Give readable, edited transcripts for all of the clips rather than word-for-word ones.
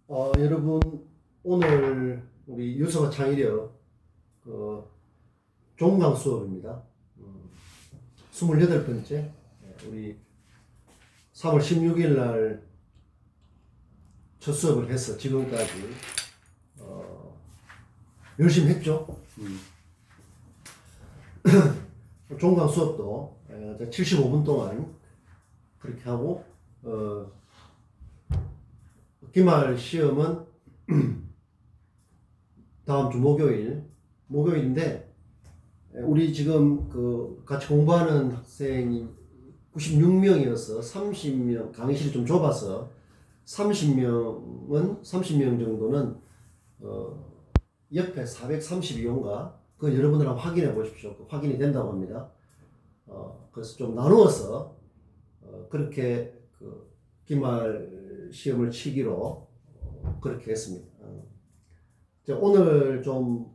여러분, 오늘 우리 유서가 창의력 종강 수업입니다. 28번째. 우리 3월 16일 날 첫 수업을 해서 지금까지 열심히 했죠. 종강 수업도 75분 동안 그렇게 하고 기말 시험은 다음 주 목요일인데 우리 지금 같이 공부하는 학생이 96명이어서 30명, 강의실이 좀 좁아서 30명 정도는 옆에 432호인가 그 여러분들하고 확인해 보십시오. 확인이 된다고 합니다. 그래서 좀 나누어서 그렇게 기말 시험을 치기로 그렇게 했습니다. 오늘 좀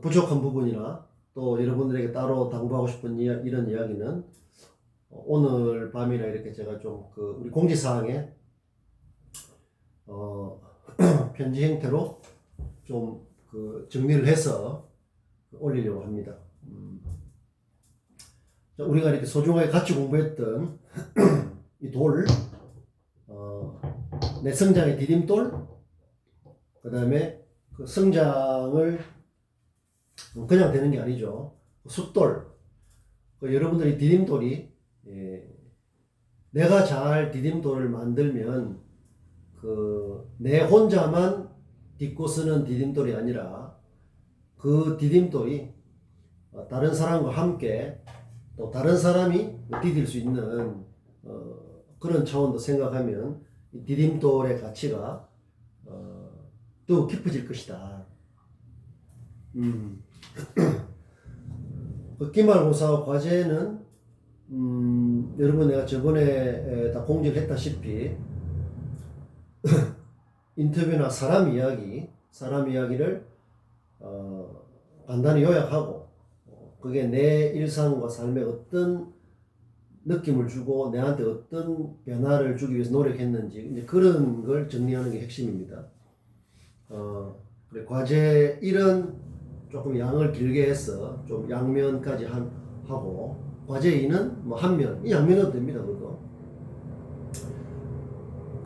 부족한 부분이나 또 여러분들에게 따로 당부하고 싶은 이런 이야기는 오늘 밤이나 이렇게 제가 좀 우리 공지사항에 편지 형태로 좀 정리를 해서 올리려고 합니다. 우리가 이렇게 소중하게 같이 공부했던 이 돌, 내 성장의 디딤돌, 그 다음에 성장을 그냥 되는 게 아니죠. 숫돌. 여러분들이 디딤돌이, 내가 잘 디딤돌을 만들면 내 혼자만 딛고 쓰는 디딤돌이 아니라 그 디딤돌이 다른 사람과 함께 또 다른 사람이 디딜 수 있는 그런 차원도 생각하면 이 디딤돌의 가치가 더 깊어질 것이다. 기말고사 과제는 여러분 내가 저번에 다 공지를 했다시피 인터뷰나 사람 이야기를 간단히 요약하고 그게 내 일상과 삶에 어떤 느낌을 주고 내한테 어떤 변화를 주기 위해서 노력했는지 이제 그런 걸 정리하는 게 핵심입니다. 과제 1은 조금 양을 길게 해서 좀 양면까지 하고 과제 2는 뭐 한 면, 이 양면은 됩니다. 그거.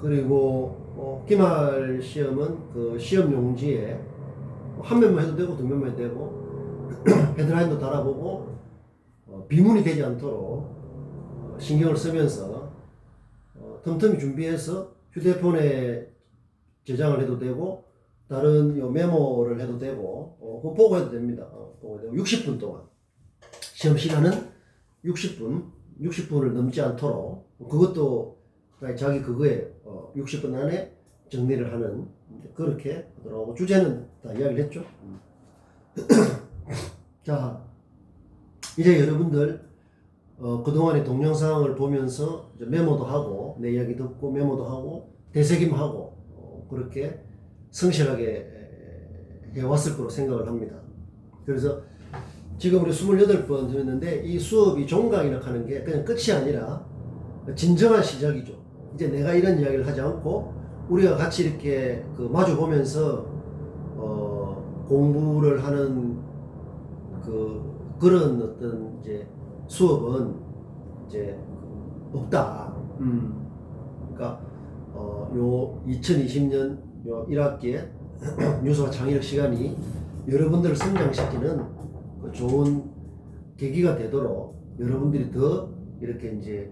그리고 기말 시험은 시험 용지에 한 면만 해도 되고 두 면만 해도 되고 헤드라인도 달아보고 비문이 되지 않도록 신경을 쓰면서 틈틈이 준비해서 휴대폰에 저장을 해도 되고 다른 메모를 해도 되고 그거 보고 해도 됩니다. 보고 해도 60분 동안 시험 시간은 60분을 넘지 않도록 그것도 자기 그거에 60분 안에 정리를 하는 그렇게 하더라고. 주제는 다 이야기를 했죠. 자, 이제 여러분들 그동안의 동영상을 보면서 이제 메모도 하고 내 이야기 듣고 메모도 하고 되새김하고 그렇게 성실하게 해왔을 거로 생각을 합니다. 그래서 지금 우리 28번 했는데 이 수업이 종강이라 하는 게 그냥 끝이 아니라 진정한 시작이죠. 이제 내가 이런 이야기를 하지 않고 우리가 같이 이렇게 마주 보면서 공부를 하는 그런 어떤 이제 수업은 이제 없다. 그러니까 요 2020년 요 1학기에 유서와 창의력 시간이 여러분들을 성장시키는 좋은 계기가 되도록 여러분들이 더 이렇게 이제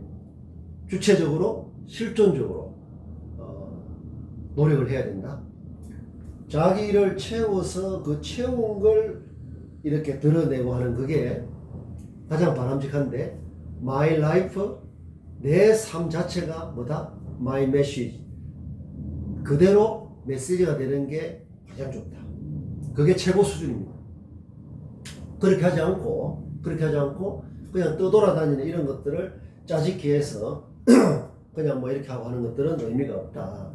주체적으로 실존적으로 노력을 해야 된다. 자기를 채워서 그 채운 걸 이렇게 드러내고 하는 그게 가장 바람직한데 my life, 내 삶 자체가 뭐다? my message. 그대로 메시지가 되는 게 가장 좋다. 그게 최고 수준입니다. 그렇게 하지 않고 그냥 떠돌아다니는 이런 것들을 짜집기 해서 그냥 뭐 이렇게 하고 하는 것들은 의미가 없다.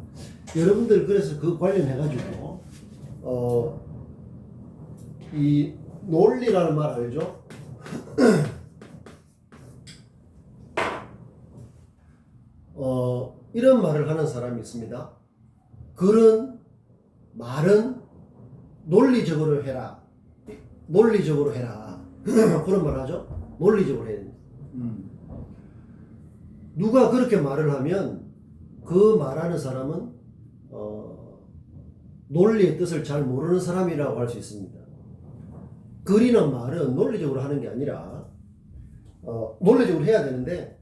여러분들 그래서 그 관련해가지고 이 논리라는 말 알죠? 이런 말을 하는 사람이 있습니다. 그런 말은 논리적으로 해라. 논리적으로 해라. 그런 말 하죠. 논리적으로 해야 됩니다. 누가 그렇게 말을 하면 그 말하는 사람은 논리의 뜻을 잘 모르는 사람이라고 할 수 있습니다. 그리는 말은 논리적으로 하는 게 아니라 논리적으로 해야 되는데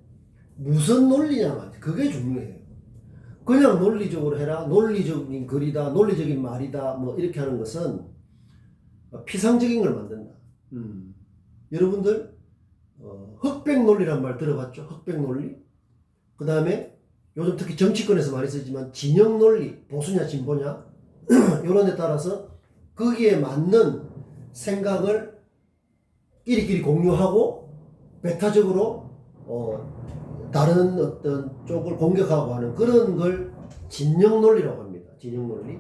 무슨 논리냐 말 그게 중요해요. 그냥 논리적으로 해라, 논리적인 글이다, 논리적인 말이다 뭐 이렇게 하는 것은 피상적인 걸 만든다. 여러분들 흑백 논리란 말 들어봤죠? 흑백 논리. 그 다음에 요즘 특히 정치권에서 많이 쓰지만 진영 논리, 보수냐 진보냐 이런 데 따라서 거기에 맞는 생각을 끼리끼리 공유하고 배타적으로 다른 어떤 쪽을 공격하고 하는 그런 걸 진영 논리라고 합니다. 진영 논리.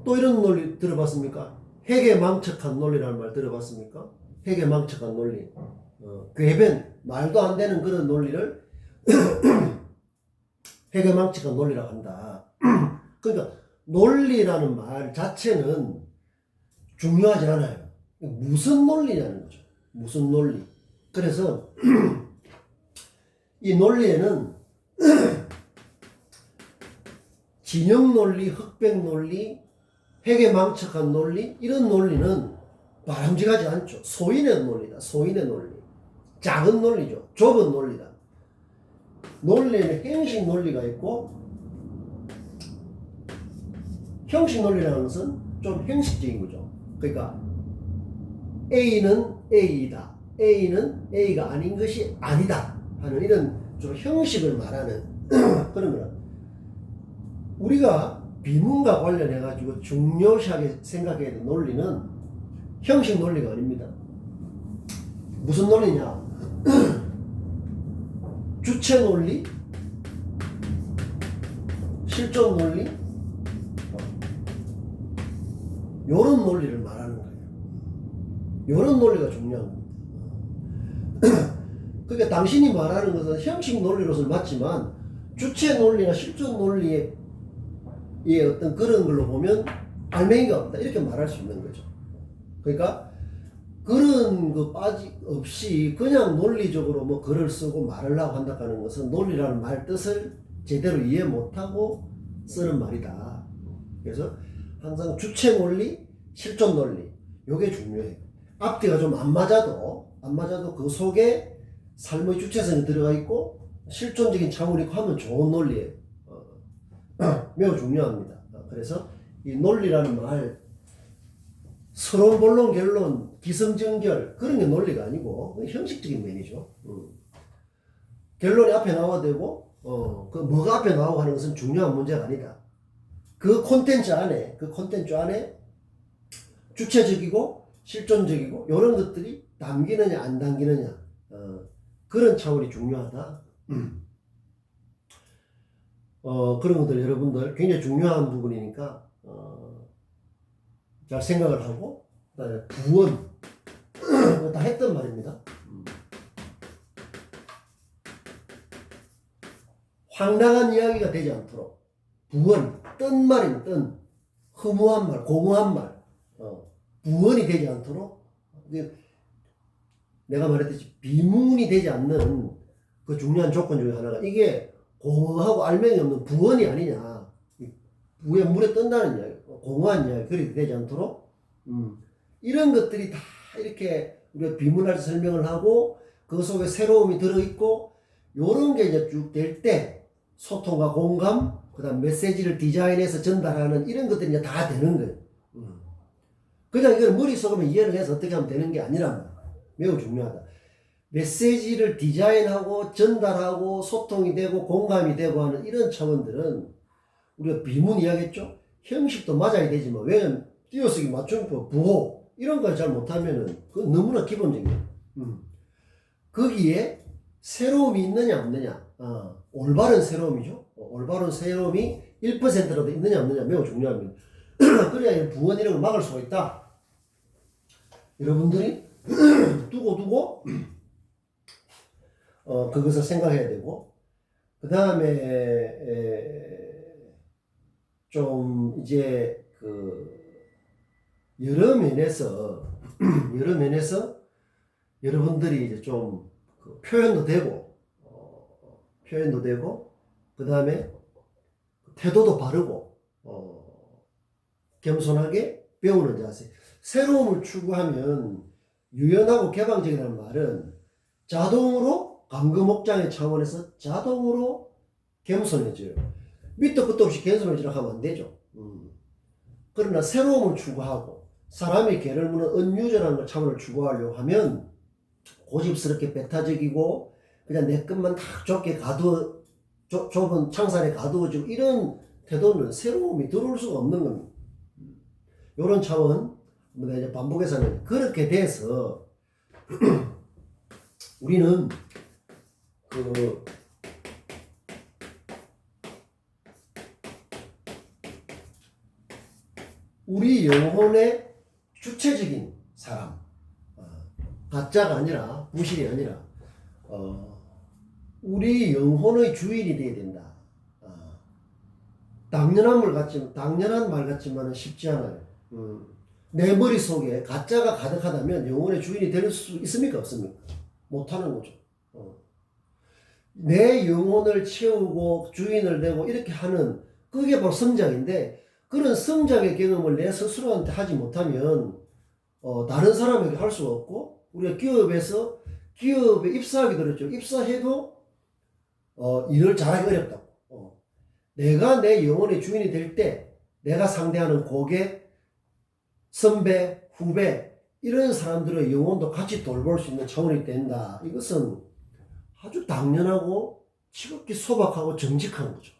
또 이런 논리 들어봤습니까? 해괴망측한 논리라는 말 들어봤습니까? 해괴망측한 논리. 궤변, 말도 안 되는 그런 논리를 해괴망측한 논리라고 한다. 그러니까 논리라는 말 자체는 중요하지 않아요. 무슨 논리냐는 거죠. 무슨 논리. 그래서 이 논리에는 진영 논리, 흑백 논리, 해괴망측한 논리 이런 논리는 바람직하지 않죠. 소인의 논리다. 소인의 논리. 작은 논리죠. 좁은 논리다. 논리에는 행식 논리가 있고 형식 논리라는 것은 좀 형식적인 거죠. 그러니까 A는 A이다. A는 A가 아닌 것이 아니다 하는 이런 좀 형식을 말하는 그런 거라. 우리가 비문과 관련해 가지고 중요시하게 생각해야 되는 논리는 형식 논리가 아닙니다. 무슨 논리냐? 주체 논리, 실존 논리, 요런 논리를 말하는 거예요. 요런 논리가 중요한 겁니다. 그러니까 당신이 말하는 것은 형식 논리로서는 맞지만 주체 논리나 실존 논리의 어떤 그런 걸로 보면 알맹이가 없다. 이렇게 말할 수 있는 거죠. 그러니까 그런 거 없이 그냥 논리적으로 뭐 글을 쓰고 말을 하고 한다는 것은 논리라는 말 뜻을 제대로 이해 못하고 쓰는 말이다. 그래서 항상 주체 논리, 실존 논리 요게 중요해요. 앞뒤가 좀 안 맞아도 그 속에 삶의 주체성이 들어가 있고 실존적인 차원이 있고 하면 좋은 논리예요. 매우 중요합니다. 그래서 이 논리라는 말 서론, 본론, 결론, 기승전결 그런 게 논리가 아니고 형식적인 면이죠. 결론이 앞에 나와야 되고 그 뭐가 앞에 나오고 하는 것은 중요한 문제가 아니다. 그 콘텐츠 안에 주체적이고 실존적이고 이런 것들이 담기느냐 안 담기느냐 그런 차원이 중요하다. 그런 것들 여러분들 굉장히 중요한 부분이니까 잘 생각을 하고 그다음에 부원 다 했던 말입니다. 황당한 이야기가 되지 않도록 부원 뜬 말입니다. 뜬 허무한 말, 공허한 말 부원이 되지 않도록 내가 말했듯이 비문이 되지 않는 그 중요한 조건 중에 하나가 이게 공허하고 알맹이 없는 부원이 아니냐. 부에 물에 뜬다는 이야기, 공허한 이야기 그렇게 되지 않도록 이런 것들이 다 이렇게 우리가 비문할 때 설명을 하고 그 속에 새로움이 들어있고 요런 게 이제 쭉 될 때 소통과 공감 그 다음 메시지를 디자인해서 전달하는 이런 것들이 이제 다 되는 거예요. 그냥 이걸 머릿속으로 이해를 해서 어떻게 하면 되는 게 아니란 말이에요. 매우 중요하다. 메시지를 디자인하고 전달하고 소통이 되고 공감이 되고 하는 이런 차원들은 우리가 비문 이야기했죠. 형식도 맞아야 되지만 왜냐면 띄어쓰기 맞춤법 부호 이런 걸 잘 못하면은 그건 너무나 기본적이에요. 거기에 새로움이 있느냐 없느냐 올바른 새로움이죠. 올바른 새로움이 1%라도 있느냐 없느냐 매우 중요합니다. 그래야 부원 이런 걸 막을 수가 있다. 여러분들이 두고 그것을 생각해야 되고 그 다음에 좀 이제 그 여러 면에서 여러 면에서 여러분들이 이제 좀그 표현도 되고 표현도 되고 그 다음에 태도도 바르고 겸손하게 배우는 자세. 새로움을 추구하면 유연하고 개방적이라는 말은 자동으로 감금옥장의 차원에서 자동으로 겸손해져요. 밑도 끝도 없이 겸손해지라고 하면 안 되죠. 그러나 새로움을 추구하고 사람의 개를 무는 은유저라는 걸 차원을 추구하려고 하면 고집스럽게 배타적이고 그냥 내 것만 다 좁게 가두어 좁은 창살에 가두어지고 이런 태도는 새로움이 들어올 수가 없는 겁니다. 이런 차원 우리가 이제 반복해서는 그렇게 돼서 우리는 그 우리 영혼의 주체적인 사람, 가짜가 아니라 부실이 아니라 우리 영혼의 주인이 되어야 된다. 당연한 말 같지만 쉽지 않아요. 내 머릿속에 가짜가 가득하다면 영혼의 주인이 될 수 있습니까? 없습니까? 못하는 거죠. 내 영혼을 채우고 주인을 되고 이렇게 하는 그게 바로 성장인데 그런 성장의 경험을 내 스스로한테 하지 못하면 다른 사람에게 할 수가 없고 우리가 기업에 입사하게 되었죠. 입사해도 일을 잘하기 어렵다고. 내가 내 영혼의 주인이 될 때 내가 상대하는 고객, 선배, 후배 이런 사람들의 영혼도 같이 돌볼 수 있는 차원이 된다. 이것은 아주 당연하고 지극히 소박하고 정직한 거죠.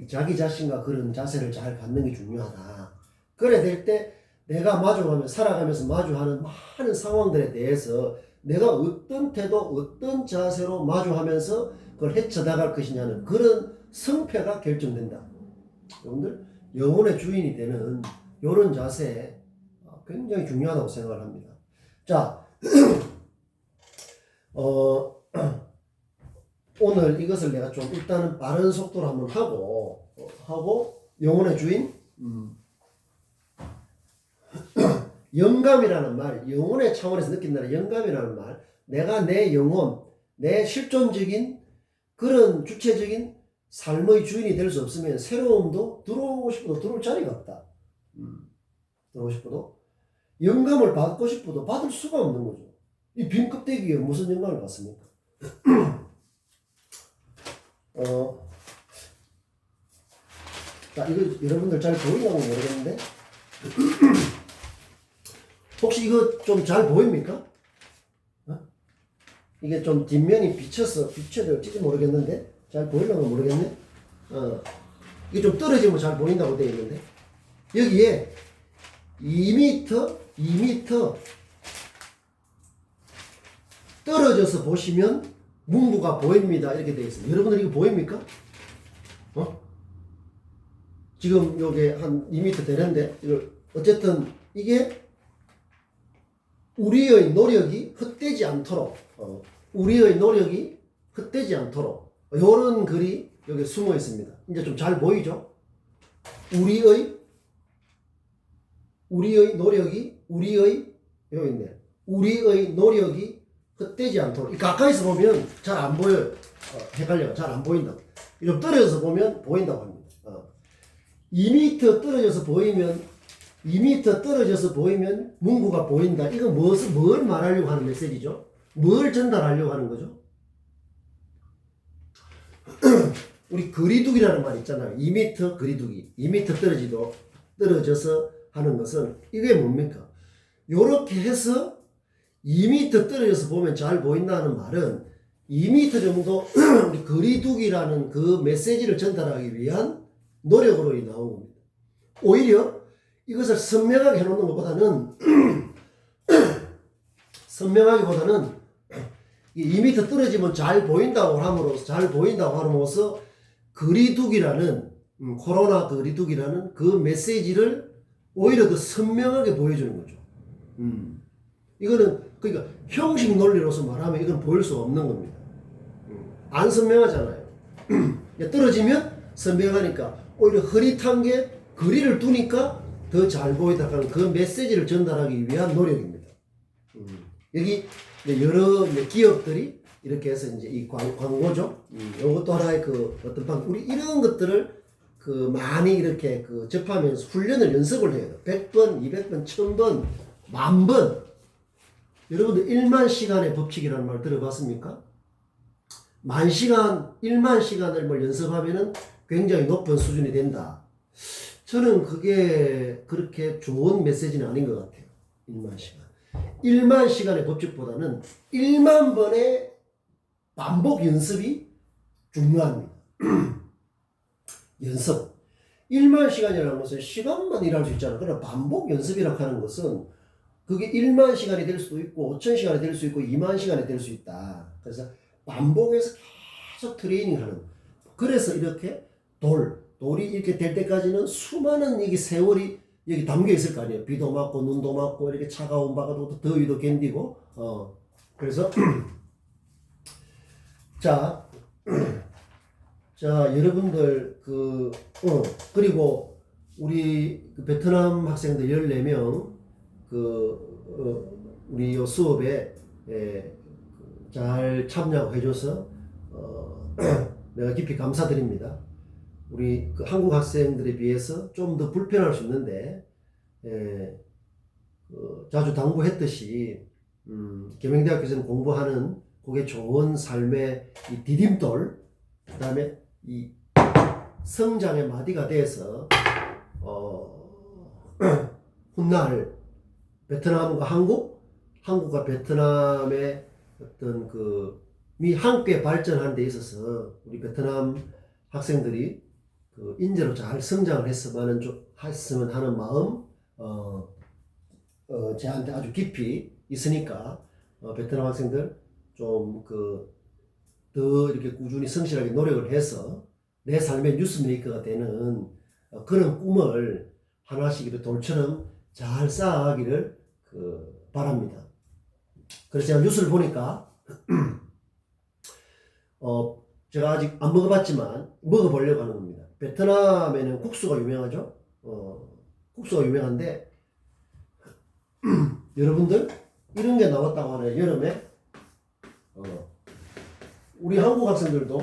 자기 자신과 그런 자세를 잘 갖는 게 중요하다. 그래 될 때 내가 살아가면서 마주하는 많은 상황들에 대해서 내가 어떤 태도, 어떤 자세로 마주하면서 그걸 헤쳐나갈 것이냐는 그런 성패가 결정된다. 여러분들 영혼의 주인이 되는 이런 자세 굉장히 중요하다고 생각을 합니다. 자, 오늘 이것을 내가 좀 일단은 빠른 속도로 한번 하고 영혼의 주인 영감이라는 말, 영혼의 차원에서 느낀다는 영감이라는 말, 내가 내 영혼, 내 실존적인 그런 주체적인 삶의 주인이 될 수 없으면 새로움도 들어오고 싶어도 들어올 자리가 없다. 들어오고 싶어도 영감을 받고 싶어도 받을 수가 없는 거죠. 이 빈 껍데기에 무슨 영감을 받습니까? 자, 이거 여러분들 잘 보이냐고 모르겠는데 혹시 이거 좀 잘 보입니까? 이게 좀 뒷면이 비춰야 될지 모르겠는데 잘 보이려고 모르겠네. 이게 좀 떨어지면 잘 보인다고 되어 있는데 여기에 2m 떨어져서 보시면 문구가 보입니다. 이렇게 되어 있습니다. 여러분들 이거 보입니까? 지금 요게 한 2m 되는데 어쨌든 이게 우리의 노력이 헛되지 않도록 요런 글이 여기 숨어 있습니다. 이제 좀 잘 보이죠? 우리의 노력이 여기 있네. 우리의 노력이 헛되지 않도록. 가까이서 보면 잘 안 보여요. 헷갈려요. 잘 안 보인다. 좀 떨어져서 보면 보인다고 합니다. 2m 떨어져서 보이면 문구가 보인다. 이건 뭘 말하려고 하는 메시지죠? 뭘 전달하려고 하는 거죠? 우리 거리두기라는 말 있잖아요. 2m 거리두기. 2m 떨어져서 하는 것은 이게 뭡니까? 요렇게 해서 2m 떨어져서 보면 잘 보인다는 말은 2m 정도 우리 거리두기라는 그 메시지를 전달하기 위한 노력으로 나온 겁니다. 오히려 이것을 선명하게 해놓는 것보다는 2m 떨어지면 잘 보인다고 함으로써 거리두기라는 코로나 거리두기라는 그 메시지를 오히려 더 선명하게 보여주는 거죠. 이거는 그러니까 형식 논리로서 말하면 이건 보일 수 없는 겁니다. 안 선명하잖아요. 떨어지면 선명하니까 오히려 흐릿한 게 거리를 두니까 더 잘 보이다 하는 그 메시지를 전달하기 위한 노력입니다. 여기 여러 기업들이 이렇게 해서 이제 이 광고죠. 이것도 하나의 그 어떤 방, 우리 이런 것들을 그 많이 이렇게 그 접하면서 훈련을 연습을 해야 돼요. 100번, 200번, 1000번, 10,000번. 여러분들 1만 시간의 법칙이라는 말 들어봤습니까? 10,000시간, 1만 시간을 뭘 연습하면은 굉장히 높은 수준이 된다. 저는 그게 그렇게 좋은 메시지는 아닌 것 같아요. 1만 시간. 1만 시간의 법칙보다는 1만 번의 반복 연습이 중요합니다. 연습. 1만 시간이라는 것은 시간만 일할 수 있잖아. 그러나 반복 연습이라고 하는 것은 그게 1만 시간이 될 수도 있고 5,000시간이 될 수 있고 2만 시간이 될 수 있다. 그래서 반복해서 계속 트레이닝하는. 그래서 이렇게 돌이 이렇게 될 때까지는 수많은 이게 세월이 여기 담겨 있을 거 아니에요. 비도 맞고 눈도 맞고 이렇게 차가운 바가도 더위도 견디고 그래서 자 여러분들 그리고 우리 그 베트남 학생들 14명 우리 요 수업에 잘 참여해줘서 내가 깊이 감사드립니다. 우리 그 한국 학생들에 비해서 좀 더 불편할 수 있는데 자주 당부했듯이 계명대학교에서는 공부하는 그게 좋은 삶의 이 디딤돌, 그 다음에 이 성장의 마디가 돼서 훗날 베트남과 한국과 베트남의 어떤 미 함께 발전하는 데 있어서 우리 베트남 학생들이 그 인재로 잘 성장을 했으면 하는 마음 저한테 아주 깊이 있으니까 베트남 학생들 좀 더 이렇게 꾸준히 성실하게 노력을 해서 내 삶의 뉴스메이커가 되는 그런 꿈을 하나씩 이렇게 돌처럼 잘 쌓아가기를 바랍니다. 그래서 제가 뉴스를 보니까 제가 아직 안 먹어봤지만 먹어보려고 하는 겁니다. 베트남에는 국수가 유명하죠. 국수가 유명한데 여러분들 이런 게 나왔다고 하네요. 여름에 우리 한국 학생들도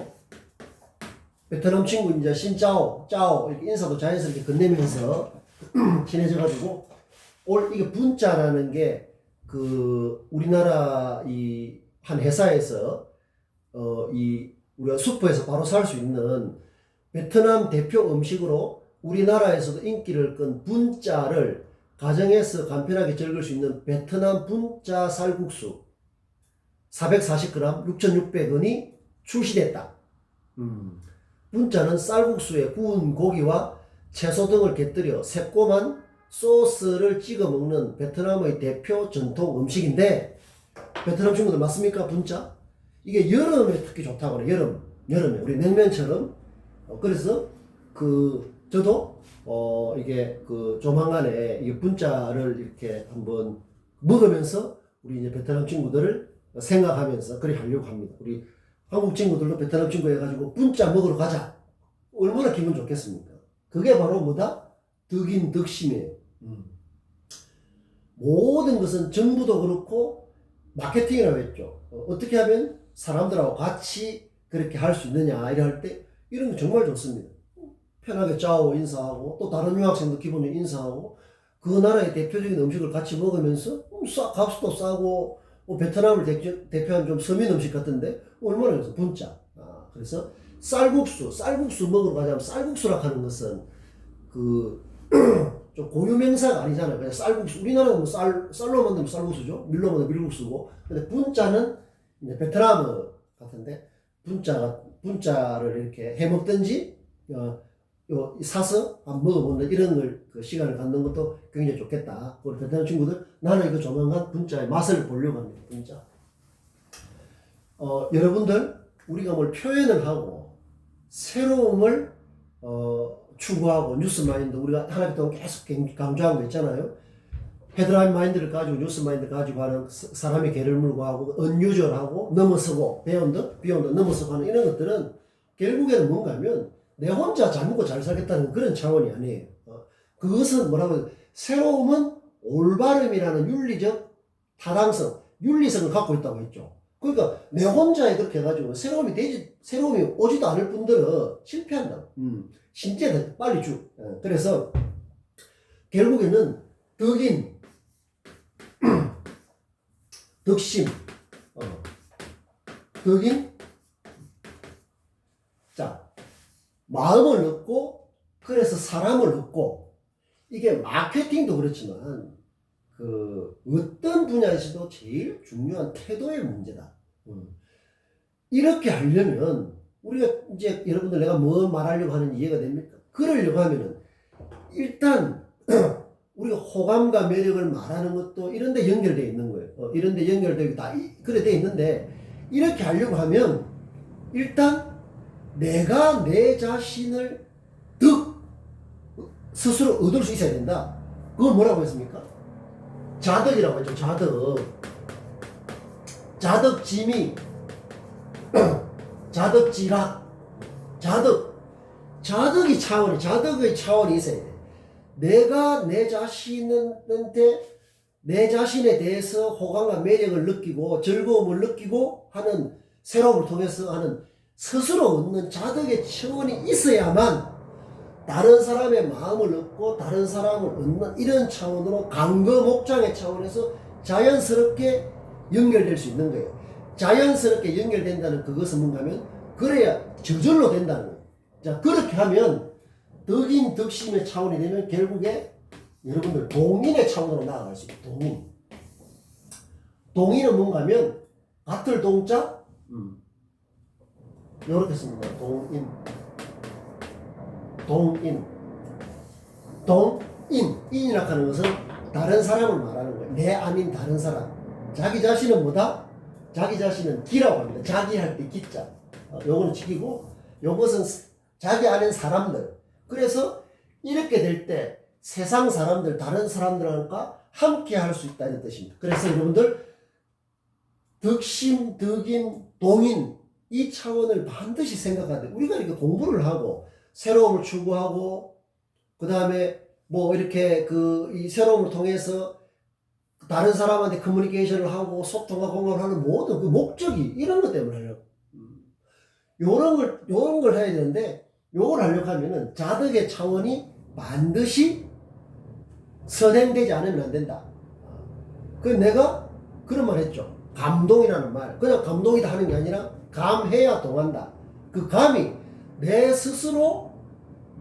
베트남 친구 이제 신짜오, 짜오 이렇게 인사도 자연스럽게 건네면서 친해져가지고 이게 분짜라는 게 우리나라 이 한 회사에서 우리가 슈퍼에서 바로 살 수 있는 베트남 대표 음식으로 우리나라에서도 인기를 끈 분짜를 가정에서 간편하게 즐길 수 있는 베트남 분짜 쌀국수 440g 6,600원이 출시됐다. 분짜는 쌀국수에 구운 고기와 채소 등을 곁들여 새콤한 소스를 찍어 먹는 베트남의 대표 전통 음식인데 베트남 친구들 맞습니까? 분짜? 이게 여름에 특히 좋다고 그래요. 여름에 우리 냉면처럼 그래서 저도 이게 조만간에 이게 분짜를 이렇게 한번 먹으면서 우리 이제 베트남 친구들을 생각하면서 그렇게 하려고 합니다. 우리 한국 친구들도 베트남 친구 해가지고 분짜 먹으러 가자. 얼마나 기분 좋겠습니까? 그게 바로 뭐다? 덕인 덕심이에요. 모든 것은 정부도 그렇고 마케팅이라고 했죠. 어떻게 하면 사람들하고 같이 그렇게 할 수 있느냐 이럴 때 이런 게 정말 좋습니다. 편하게 짜오 인사하고 또 다른 유학생도 기본적으로 인사하고 그 나라의 대표적인 음식을 같이 먹으면서 값도 싸고 베트남을 대표한 좀 서민 음식 같은데 얼마나 좋습니까? 분짜. 그래서 쌀국수 먹으러 가자면 쌀국수라 하는 것은 좀 고유명사가 아니잖아요. 그냥 쌀국수. 우리나라는 쌀로 만들면 쌀국수죠. 밀로 만들면 밀국수고. 근데 분짜는 이제 베트남 같은데 분짜를 이렇게 해 먹든지 사서 한번 먹어본다 이런 걸 시간을 갖는 것도 굉장히 좋겠다. 우리 베트남 친구들 나는 이거 조만간 분짜의 맛을 보려고 합니다. 분짜. 여러분들 우리가 뭘 표현을 하고 새로움을 추구하고 뉴스 마인드 우리가 하나 동안 계속 강조한 거 있잖아요. 헤드라인 마인드를 가지고 뉴스 마인드를 가지고 하는 사람의 개를 물고 하고 언유절하고 넘어서고 비욘드 넘어서고 하는 이런 것들은 결국에는 뭔가 하면 내 혼자 잘 먹고 잘 살겠다는 그런 차원이 아니에요. 그것은 뭐라고 새로움은 올바름이라는 윤리적 타당성, 윤리성을 갖고 있다고 했죠. 그러니까 내 혼자에 그렇게 해가지고 새로움이 오지도 않을 분들은 실패한다. 신체 빨리 죽. 그래서 결국에는 덕인, 덕심, 덕인, 자, 마음을 얻고, 그래서 사람을 얻고, 이게 마케팅도 그렇지만, 어떤 분야에서도 제일 중요한 태도의 문제다. 이렇게 하려면, 우리가 이제 여러분들 내가 뭐 말하려고 하는지 이해가 됩니까? 그러려고 하면은, 일단, 우리가 호감과 매력을 말하는 것도 이런 데 연결되어 있는 거예요. 이런 데 연결되어 다 그래 되어 있는데, 이렇게 하려고 하면, 일단, 내가 내 자신을 스스로 얻을 수 있어야 된다. 그걸 뭐라고 했습니까? 자덕이라고 했죠. 자덕지미, 자덕지락, 자덕의 차원이 있어야 돼. 내가 내 자신에 대해서 호감과 매력을 느끼고 즐거움을 느끼고 하는 새로움을 통해서 하는 스스로 얻는 자덕의 차원이 있어야만 다른 사람의 마음을 얻고 다른 사람을 얻는 이런 차원으로 강거 목장의 차원에서 자연스럽게 연결될 수 있는 거예요. 자연스럽게 연결된다는 그것은 뭔가 하면 그래야 저절로 된다는 거예요. 자, 그렇게 하면 덕인 덕심의 차원이 되면 결국에 여러분들 동인의 차원으로 나아갈 수 있어요. 동인은 뭔가 하면 같을 동자 요렇게 씁니다. 인이라고 하는 것은 다른 사람을 말하는 거예요. 내 아닌 다른 사람. 자기 자신은 뭐다? 자기 자신은 기라고 합니다. 자기 할 때 기자. 요거는 지키고, 요것은 자기 아닌 사람들. 그래서 이렇게 될 때 세상 사람들, 다른 사람들과 함께 할 수 있다 이런 뜻입니다. 그래서 여러분들 덕심, 덕인, 동인 이 차원을 반드시 생각해야 돼. 우리가 이렇게 공부를 하고 새로움을 추구하고 그 다음에 뭐 이렇게 이 새로움을 통해서 다른 사람한테 커뮤니케이션을 하고 소통과 공감을 하는 모든 그 목적이 이런 것 때문에 하려고. 요런 걸 해야 되는데 요걸 하려고 하면은 자덕의 차원이 반드시 선행되지 않으면 안 된다. 그래서 내가 그런 말 했죠. 감동이라는 말. 그냥 감동이다 하는 게 아니라 감해야 동한다. 그 감이 내 스스로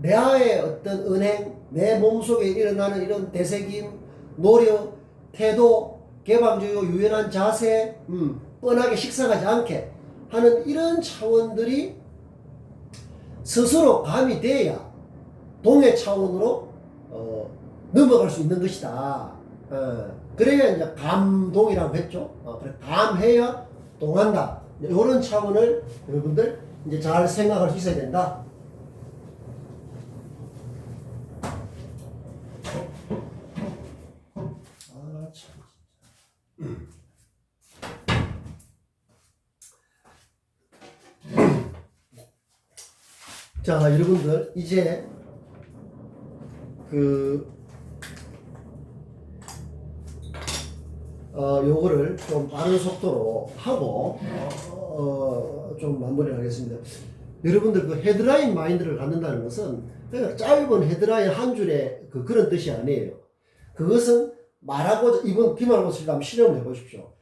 내의 어떤 은행, 내 몸속에 일어나는 이런 되새김, 노력, 태도, 개방적이고 유연한 자세, 뻔하게 식상하지 않게 하는 이런 차원들이 스스로 감이 돼야 동의 차원으로 넘어갈 수 있는 것이다. 그래야 이제 감동이라고 했죠. 그래 감해야 동한다. 이런 차원을 여러분들 이제 잘 생각할 수 있어야 된다. 자, 여러분들 이제 요거를 좀 빠른 속도로 하고 좀 마무리를 하겠습니다. 여러분들 그 헤드라인 마인드를 갖는다는 것은 그냥 짧은 헤드라인 한 줄의 그런 뜻이 아니에요. 그것은 말하고자 이번 기말고사를 한번 실험을 해보십시오.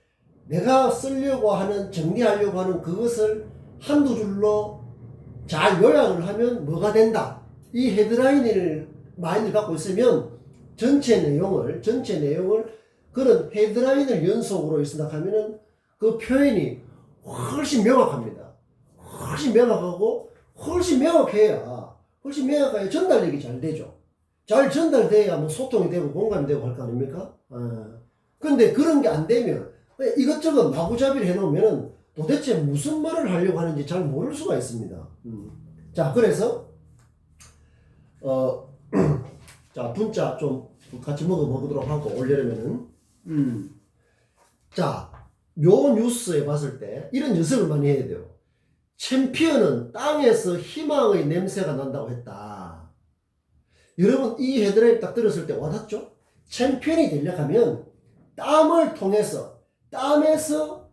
내가 쓰려고 하는 정리하려고 하는 그것을 한두 줄로 잘 요약을 하면 뭐가 된다. 이 헤드라인을 마인드를 갖고 있으면 전체 내용을 그런 헤드라인을 연속으로 생각하면은 그 표현이 훨씬 명확합니다. 훨씬 명확하고 훨씬 명확해야 전달력이 잘 되죠. 잘 전달돼야 뭐 소통이 되고 공감이 되고 할 거 아닙니까? 근데 그런 게 안 되면 이것저것 마구잡이를 해놓으면은 도대체 무슨 말을 하려고 하는지 잘 모를 수가 있습니다. 자, 그래서 자, 분짜 좀 같이 먹어보도록 하고 올려면은 자, 요 뉴스에 봤을 때 이런 연습을 많이 해야 돼요. 챔피언은 땅에서 희망의 냄새가 난다고 했다. 여러분 이 헤드라인 딱 들었을 때 와닿죠? 챔피언이 되려고 하면 땀을 통해서 땀에서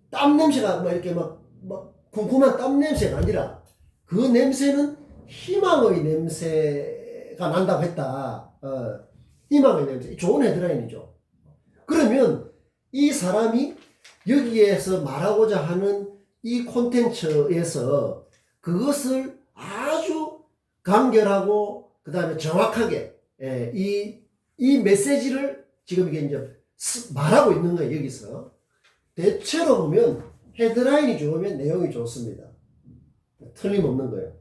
땀 냄새가 막 이렇게 막 궁금한 땀 냄새가 아니라 그 냄새는 희망의 냄새가 난다고 했다. 희망의 냄새. 좋은 헤드라인이죠. 그러면 이 사람이 여기에서 말하고자 하는 이 콘텐츠에서 그것을 아주 간결하고 그 다음에 정확하게 이 메시지를 지금 이게 이제 말하고 있는 거예요. 여기서 대체로 보면 헤드라인이 좋으면 내용이 좋습니다. 틀림없는 거예요.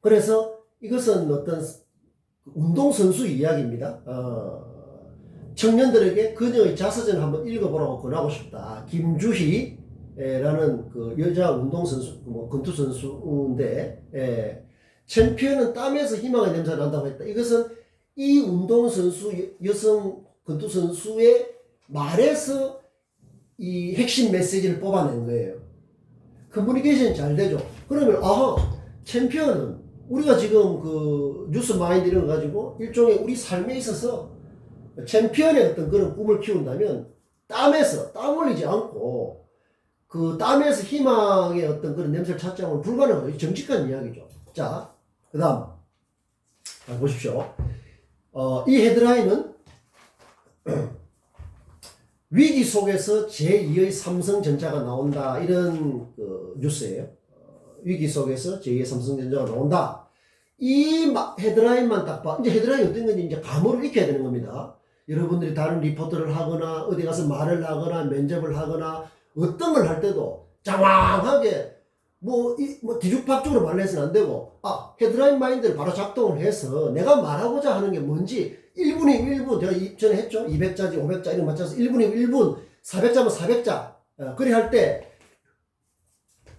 그래서 이것은 어떤 운동선수 이야기입니다. 청년들에게 그녀의 자서전을 한번 읽어보라고 권하고 싶다. 김주희라는 그 여자 운동선수, 권투선수인데, 챔피언은 땀에서 희망의 냄새가 난다고 했다. 이것은 이 운동선수, 여성 권투선수의 말에서 이 핵심 메시지를 뽑아낸 거예요. 커뮤니케이션이 잘 되죠. 그러면, 챔피언은 우리가 지금 그 뉴스 마인드 이런 거 가지고 일종의 우리 삶에 있어서 챔피언의 어떤 그런 꿈을 키운다면 땀에서 땀 흘리지 않고 그 땀에서 희망의 어떤 그런 냄새를 찾지 않으면 불가능해요. 정직한 이야기죠. 자, 그 다음 보십시오. 이 헤드라인은 위기 속에서 제2의 삼성전자가 나온다 이런 그 뉴스예요. 위기 속에서 제2의 삼성전자가 나온다. 이 헤드라인만 딱 봐. 이제 헤드라인이 어떤 건지 이제 감으로 익혀야 되는 겁니다. 여러분들이 다른 리포트를 하거나 어디 가서 말을 하거나 면접을 하거나 어떤 걸 할 때도 장황하게 뒤죽박죽으로 말을 해서는 안 되고 헤드라인 마인드를 바로 작동을 해서 내가 말하고자 하는 게 뭔지 1분이 1분 제가 전에 했죠. 200자지 500자 이런 거 맞춰서 1분이 1분 400자면 400자 그래 할 때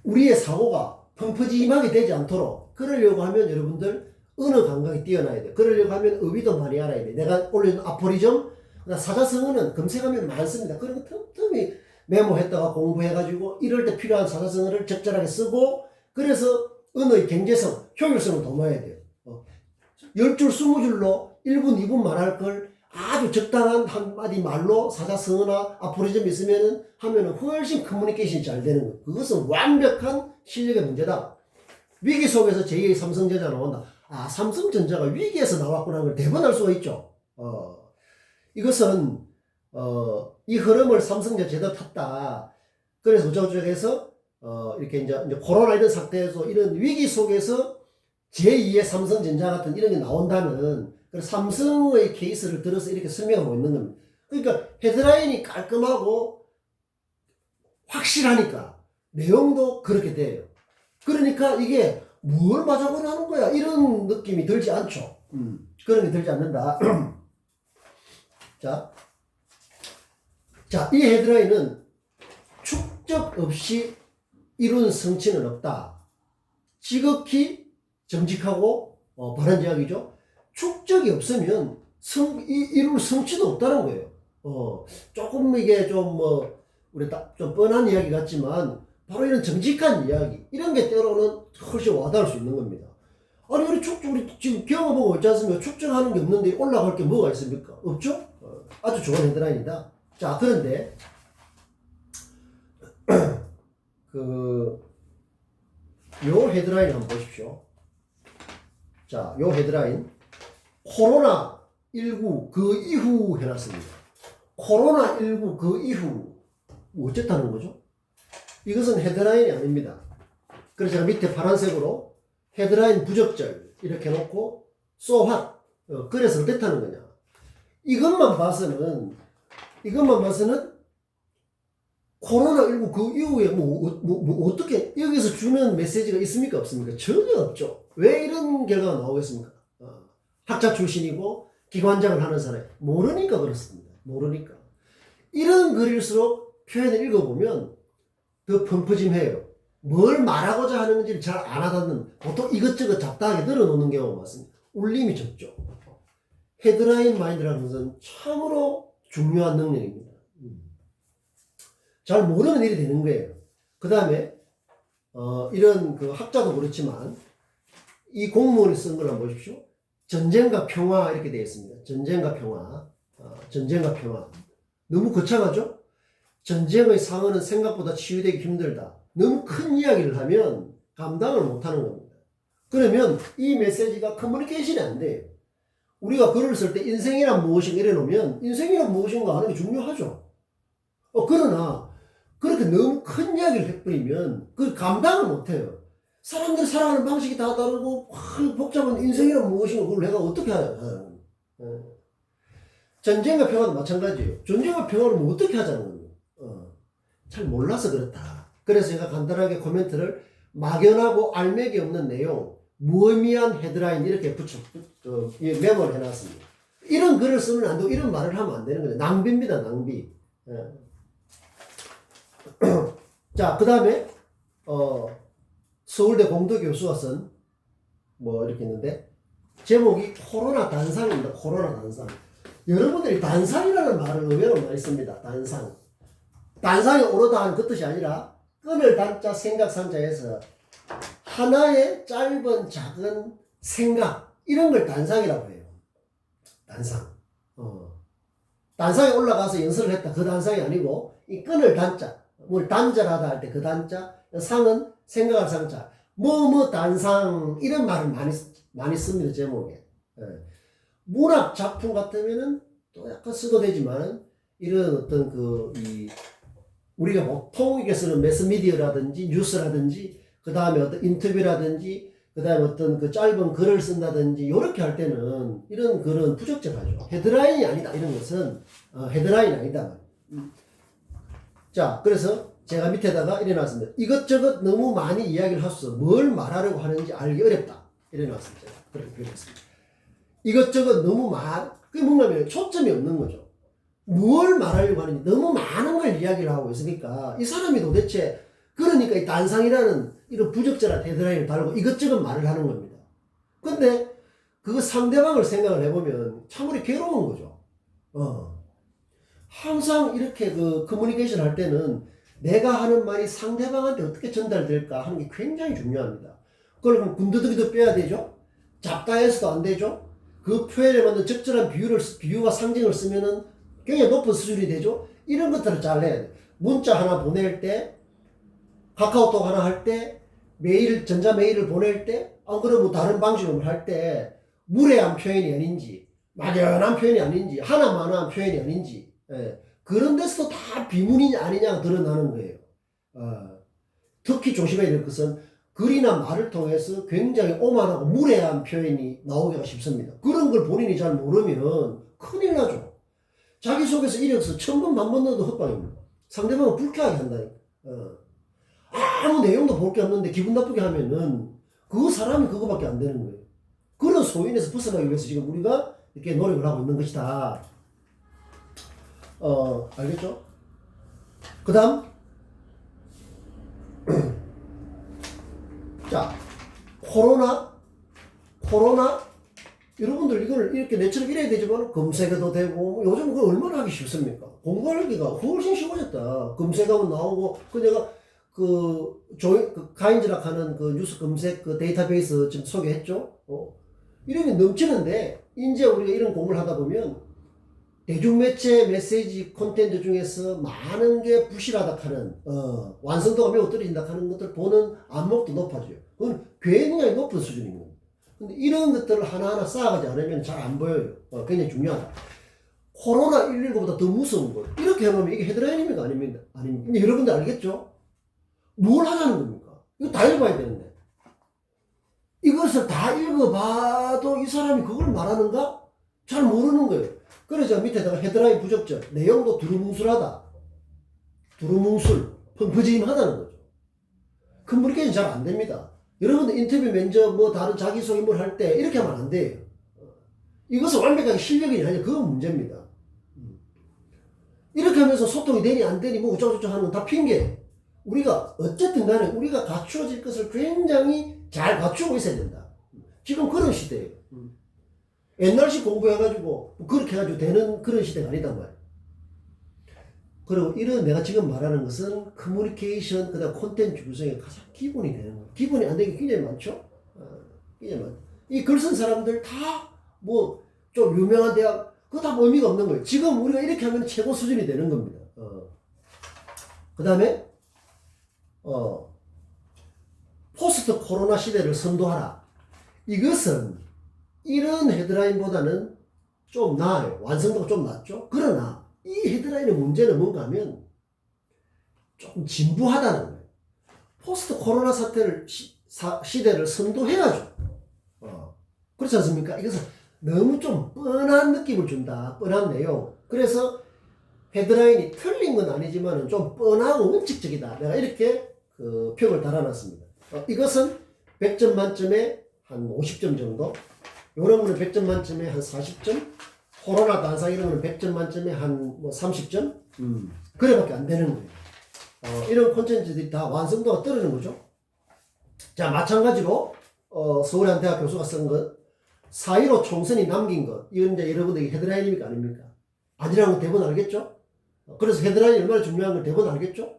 우리의 사고가 펑퍼짐하게 되지 않도록 그러려고 하면 여러분들 언어 감각이 뛰어나야 돼. 그러려고 하면 어휘도 많이 알아야 돼. 내가 올린 아포리즘, 사자성어는 검색하면 많습니다. 그런 거 틈틈이 메모했다가 공부해가지고 이럴 때 필요한 사자성어를 적절하게 쓰고 그래서 언어의 경제성, 효율성을 도모해야 돼요. 10줄, 20줄로 1분, 2분 말할 걸 아주 적당한 한마디 말로 사자성어나 아포리즘이 있으면은 하면은 훨씬 커뮤니케이션이 잘 되는 거예요. 그것은 완벽한 실력의 문제다. 위기 속에서 제2의 삼성전자가 나온다. 삼성전자가 위기에서 나왔구나 걸 대변할 수가 있죠. 이것은 이 흐름을 삼성전자 제대로 탔다. 그래서 우쩌고저쩌고해서 이렇게 이제 코로나 이런 사태에서 이런 위기 속에서 제2의 삼성전자 같은 이런 게 나온다는 삼성의 케이스를 들어서 이렇게 설명하고 있는 겁니다. 그러니까 헤드라인이 깔끔하고 확실하니까 내용도 그렇게 돼요. 그러니까 이게 뭘 맞아보려 하는 거야 이런 느낌이 들지 않죠. 그런 게 들지 않는다. 자, 이 헤드라인은 축적 없이 이룬 성취는 없다. 지극히 정직하고 바른 이야기죠. 축적이 없으면 이룰 성취도 없다는 거예요. 조금 이게 좀 우리 좀 뻔한 이야기 같지만 바로 이런 정직한 이야기 이런 게 때로는 훨씬 와닿을 수 있는 겁니다. 아니 우리 지금 경험하고 있지 않습니까? 축적하는 게 없는데 올라갈 게 뭐가 있습니까? 없죠? 아주 좋은 헤드라인이다. 자, 그런데 요 헤드라인 한번 보십시오. 자, 요 헤드라인 코로나19 그 이후 해놨습니다. 코로나19 그 이후 어쨌다는 거죠? 이것은 헤드라인이 아닙니다. 그래서 제가 밑에 파란색으로 헤드라인 부적절 이렇게 놓고 so what? 그래서 어땠다는 거냐? 이것만 봐서는 코로나19 그 이후에 어떻게 여기서 주는 메시지가 있습니까? 없습니까? 전혀 없죠. 왜 이런 결과가 나오겠습니까? 학자 출신이고 기관장을 하는 사람이 모르니까 그렇습니다. 모르니까. 이런 글일수록 표현을 읽어보면 더 펑퍼짐해요. 뭘 말하고자 하는지를 잘 안 와닿는 보통 이것저것 잡다하게 늘어놓는 경우가 많습니다. 울림이 적죠. 헤드라인 마인드라는 것은 참으로 중요한 능력입니다. 잘 모르는 일이 되는 거예요. 그 다음에 이런 그 학자도 그렇지만 이 공무원이 쓴 걸 한번 보십시오. 전쟁과 평화 이렇게 되어 있습니다. 전쟁과 평화. 전쟁과 평화. 너무 거창하죠? 전쟁의 상흔은 생각보다 치유되기 힘들다. 너무 큰 이야기를 하면 감당을 못하는 겁니다. 그러면 이 메시지가 커뮤니케이션이 안 돼요. 우리가 글을 쓸 때 인생이란 무엇인가 이래놓으면 인생이란 무엇인가 하는 게 중요하죠. 그러나 그렇게 너무 큰 이야기를 해버리면 그 감당을 못해요. 사람들이 살아가는 방식이 다 다르고 복잡한 인생이란 무엇인가 그걸 내가 어떻게 하냐. 전쟁과 평화도 마찬가지예요. 전쟁과 평화를 뭐 어떻게 하자는 거예요. 잘 몰라서 그렇다. 그래서 제가 간단하게 코멘트를 막연하고 알맥이 없는 내용, 무의미한 헤드라인 이렇게 메모를 해놨습니다. 이런 글을 쓰면 안 되고 이런 말을 하면 안 되는 거예요. 낭비입니다. 낭비. 자, 그 다음에 서울대 공도교수가 쓴 뭐 이렇게 있는데 제목이 코로나 단상입니다. 코로나 단상. 여러분들이 단상이라는 말을 의외로 많이 씁니다. 단상. 단상이 오르다 하는 그 뜻이 아니라 끈을 단자 생각산자에서 하나의 짧은 작은 생각 이런 걸 단상이라고 해요. 단상. 단상에 올라가서 연설을 했다. 그 단상이 아니고 이 끈을 단자 뭘 단절하다 할 때 그 단자 상은 생각할 상자 뭐뭐 단상 이런 말을 많이 씁니다. 제목에. 문학 작품 같으면은 또 약간 써도 되지만 이런 어떤 우리가 보통 이게 쓰는 매스미디어라든지 뉴스라든지 그 다음에 어떤 인터뷰라든지 그 다음에 어떤 그 짧은 글을 쓴다든지 이렇게 할 때는 이런 글은 부적절하죠. 헤드라인이 아니다. 이런 것은 헤드라인이 아니다. 자, 그래서 제가 밑에다가 이래 놨습니다. 이것저것 너무 많이 이야기를 하셔서 뭘 말하려고 하는지 알기 어렵다. 이래 놨습니다. 그렇게 표현했습니다. 이것저것 너무 그게 뭔가면 초점이 없는 거죠. 뭘 말하려고 하는지 너무 많은 걸 이야기를 하고 있으니까 이 사람이 도대체 그러니까 이 단상이라는 이런 부적절한 헤드라인을 달고 이것저것 말을 하는 겁니다. 근데 그 상대방을 생각을 해보면 참으로 괴로운 거죠. 항상 이렇게 커뮤니케이션 할 때는 내가 하는 말이 상대방한테 어떻게 전달될까 하는 게 굉장히 중요합니다. 그걸 그럼 군더더기도 빼야 되죠? 잡다해서도 안 되죠? 그 표현에 맞는 적절한 비유와 상징을 쓰면은 굉장히 높은 수준이 되죠? 이런 것들을 잘 해야 돼. 문자 하나 보낼 때, 카카오톡 하나 할 때, 전자메일을 보낼 때, 안 그러면 다른 방식으로 할 때, 무례한 표현이 아닌지, 막연한 표현이 아닌지, 하나만한 표현이 아닌지, 그런 데서도 다 비문이 아니냐가 드러나는 거예요. 특히 조심해야 될 것은 글이나 말을 통해서 굉장히 오만하고 무례한 표현이 나오기가 쉽습니다. 그런 걸 본인이 잘 모르면 큰일 나죠. 자기소개서 이력서 1000번 만번 넣어도 헛방입니다. 상대방을 불쾌하게 한다니까. 아무 내용도 볼 게 없는데 기분 나쁘게 하면은 그 사람이 그거밖에 안 되는 거예요. 그런 소인에서 벗어나기 위해서 지금 우리가 이렇게 노력을 하고 있는 것이다. 알겠죠? 그 다음 자, 코로나 여러분들 이걸 이렇게 내처럼 이래야 되지만 검색해도 되고 요즘 그거 얼마나 하기 쉽습니까? 공부하기가 훨씬 쉬워졌다. 검색하면 나오고 내가 가인즈락 하는 뉴스 검색 데이터베이스 지금 소개했죠? 이런 게 넘치는데 이제 우리가 이런 공부를 하다 보면 대중매체 메시지 콘텐츠 중에서 많은 게 부실하다 하는 완성도가 매우 떨어진다 하는 것들 보는 안목도 높아져요. 그건 굉장히 높은 수준입니다. 근데 이런 것들을 하나하나 쌓아가지 않으면 잘 안 보여요. 굉장히 중요하다. 코로나19보다 더 무서운 거. 이렇게 해놓으면 이게 헤드라인입니까? 아닙니다. 아닙니다. 여러분들 알겠죠? 뭘 하자는 겁니까? 이거 다 읽어봐야 되는데. 이것을 다 읽어봐도 이 사람이 그걸 말하는가? 잘 모르는 거예요. 그래서 밑에다가 헤드라인 부적절, 내용도 두루뭉술하다. 두루뭉술, 펑퍼짐하다는 거죠. 커뮤니케이션 잘 안 됩니다. 여러분들 인터뷰 면접 다른 자기소개물 할 때 이렇게 하면 안 돼요. 이것은 완벽하게 실력이 아니라 그건 문제입니다. 이렇게 하면서 소통이 되니 안 되니 어쩌고저쩌고 하는 건 다 핑계. 우리가 어쨌든 간에 우리가 갖추어질 것을 굉장히 잘 갖추고 있어야 된다. 지금 그런 시대예요. 옛날식 공부해가지고 그렇게 해가지고 되는 그런 시대가 아니단 말이에요. 그리고 이런 내가 지금 말하는 것은 커뮤니케이션 그다음 콘텐츠 구성의 가장 기본이 되는 거예요. 기본이 안 되는 게 굉장히 많죠. 굉장히 많죠. 이 글 쓴 사람들 다 뭐 좀 유명한 대학, 그거 다 의미가 없는 거예요. 지금 우리가 이렇게 하면 최고 수준이 되는 겁니다. 그 다음에 포스트 코로나 시대를 선도하라. 이것은 이런 헤드라인보다는 좀 나아요. 완성도가 좀 낮죠. 그러나 이 헤드라인의 문제는 뭔가 하면 조금 진부하다는 거예요. 포스트 코로나 사태를 시대를 선도해야죠. 그렇지 않습니까? 이것은 너무 좀 뻔한 느낌을 준다. 뻔한 내용. 그래서 헤드라인이 틀린 건 아니지만 좀 뻔하고 원칙적이다. 내가 이렇게 그 평을 달아놨습니다. 이것은 100점 만점에 한 50점 정도. 이런 거는 100점 만점에 한 40점. 코로나 단상 이런 거는 100점 만점에 한 뭐 30점. 그래밖에 안 되는 거예요. 이런 콘텐츠들이 다 완성도가 떨어지는 거죠. 자, 마찬가지로 서울의 한 대학 교수가 쓴 것, 4.15 총선이 남긴 것. 이건 이제 여러분들이 헤드라인입니까 아닙니까? 아니라는 건 대부분 알겠죠? 그래서 헤드라인이 얼마나 중요한 걸 대부분 알겠죠?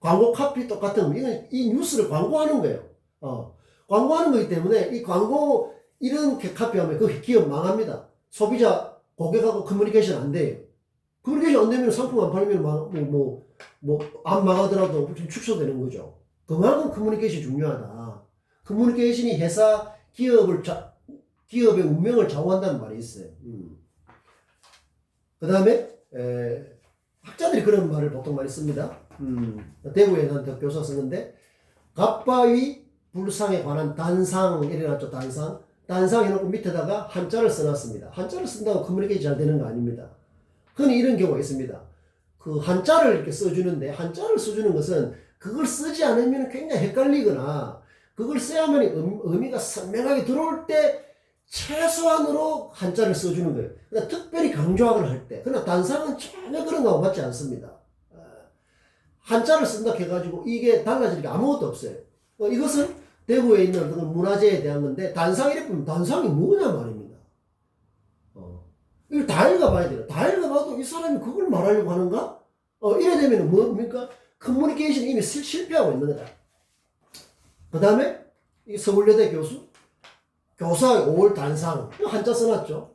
광고 카피 똑같은 거. 이건 이 뉴스를 광고하는 거예요. 광고하는 거기 때문에 이 광고 이렇게 카피하면 그 기업 망합니다. 소비자 고객하고 커뮤니케이션 안 돼요. 커뮤니케이션 안 되면 상품 안 팔면 안 망하더라도 좀 축소되는 거죠. 그만큼 커뮤니케이션이 중요하다. 커뮤니케이션이 회사 기업의 운명을 좌우한다는 말이 있어요. 그 다음에 학자들이 그런 말을 보통 많이 씁니다. 대구에 난 교수가 쓰는데 갑바위 불상에 관한 단상 이래놨죠. 단상 해놓고 밑에다가 한자를 써놨습니다. 한자를 쓴다고 커뮤니케이션 잘 되는 거 아닙니다. 흔히 이런 경우가 있습니다. 그 한자를 이렇게 써주는데 한자를 써주는 것은 그걸 쓰지 않으면 굉장히 헷갈리거나 그걸 써야만 의미가 선명하게 들어올 때 최소한으로 한자를 써주는 거예요. 그러니까 특별히 강조하거나 할 때. 그러나 단상은 전혀 그런 거하고 맞지 않습니다. 한자를 쓴다 해가지고 이게 달라질 게 아무것도 없어요. 이것은 대구에 있는 어떤 문화재에 대한 건데 단상 이렇게 보면 단상이 뭐냐 말입니다. 이걸 다 읽어봐야 돼요. 다 읽어봐도 이 사람이 그걸 말하려고 하는가? 이래 되면 뭡니까? 커뮤니케이션이 이미 실패하고 있는 거다. 그 다음에 이 서울여대 교사의 5월 단상 한자 써놨죠.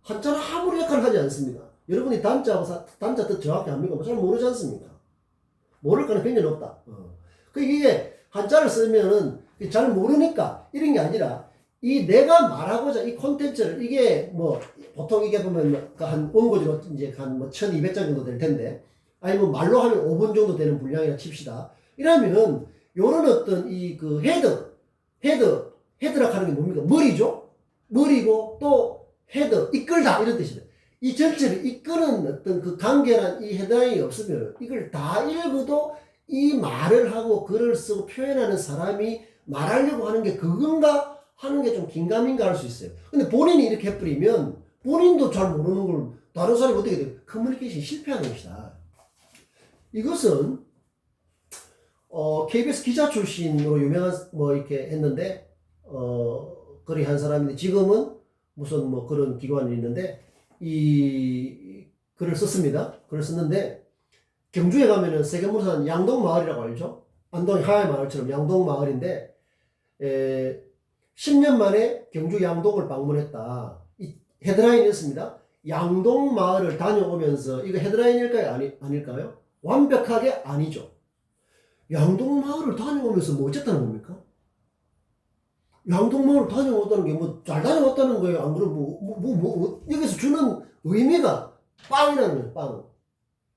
한자는 아무리 역할을 하지 않습니다. 여러분이 단자 뜻 정확히 압니까? 잘 모르지 않습니까? 모를 거는 굉장히 높다. 이게 한자를 쓰면은 잘 모르니까 이런 게 아니라 이 내가 말하고자 이 콘텐츠를 이게 뭐 보통 이게 보면 한 원고지로 이제 한 뭐 1200장 정도 될 텐데 아니면 말로 하면 5분 정도 되는 분량이라 칩시다. 이러면은 요런 어떤 이 그 헤드락 하는 게 뭡니까? 머리죠? 머리고 또 헤드, 이끌다 이런 뜻입니다. 이 전체를 이끄는 어떤 그 관계란 이 헤드라인이 없으면 이걸 다 읽어도 이 말을 하고 글을 쓰고 표현하는 사람이 말하려고 하는 게 그건가 하는 게 좀 긴가민가 할 수 있어요. 근데 본인이 이렇게 해버리면 본인도 잘 모르는 걸 다른 사람이 어떻게 돼요? 커뮤니케이션이 실패하는 것이다. 이것은 KBS 기자 출신으로 유명한 뭐 이렇게 했는데 글이 한 사람인데 지금은 무슨 뭐 그런 기관이 있는데 이 글을 썼습니다. 글을 썼는데 경주에 가면은 세계문화산 양동마을이라고 알죠? 안동 하회 마을처럼 양동마을인데 10년 만에 경주 양동을 방문했다. 이 헤드라인이었습니다. 양동마을을 다녀오면서 이거 헤드라인일까요? 아닐까요? 완벽하게 아니죠. 양동마을을 다녀오면서 뭐 어쨌다는 겁니까? 양동마을을 다녀왔다는 게 뭐 잘 다녀왔다는 거예요? 안 그러면 여기서 주는 의미가 빵이라는 거예요. 빵.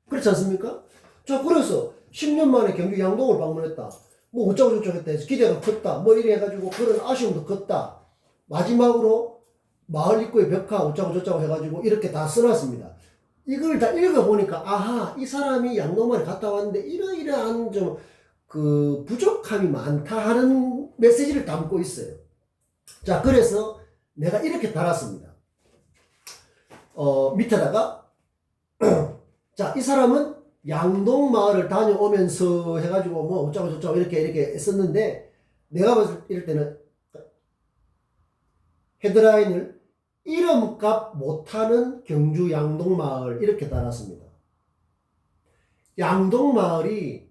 그렇지 않습니까? 자, 그래서 10년 만에 경주 양동을 방문했다. 뭐 어쩌고 저쩌고 했다 해서 기대가 컸다. 뭐 이래 해가지고 그런 아쉬움도 컸다. 마지막으로 마을 입구의 벽화 어쩌고 저쩌고 해가지고 이렇게 다 써놨습니다. 이걸 다 읽어보니까 아하, 이 사람이 양동마을에 갔다 왔는데 이러이러한 좀 그 부족함이 많다 하는 메시지를 담고 있어요. 자, 그래서 내가 이렇게 달았습니다. 밑에다가 자, 이 사람은 양동마을을 다녀오면서 해가지고 뭐 어쩌고 저쩌고 이렇게 썼는데 내가 봤을 때 이럴 때는 헤드라인을 이름값 못하는 경주 양동마을 이렇게 달았습니다. 양동마을이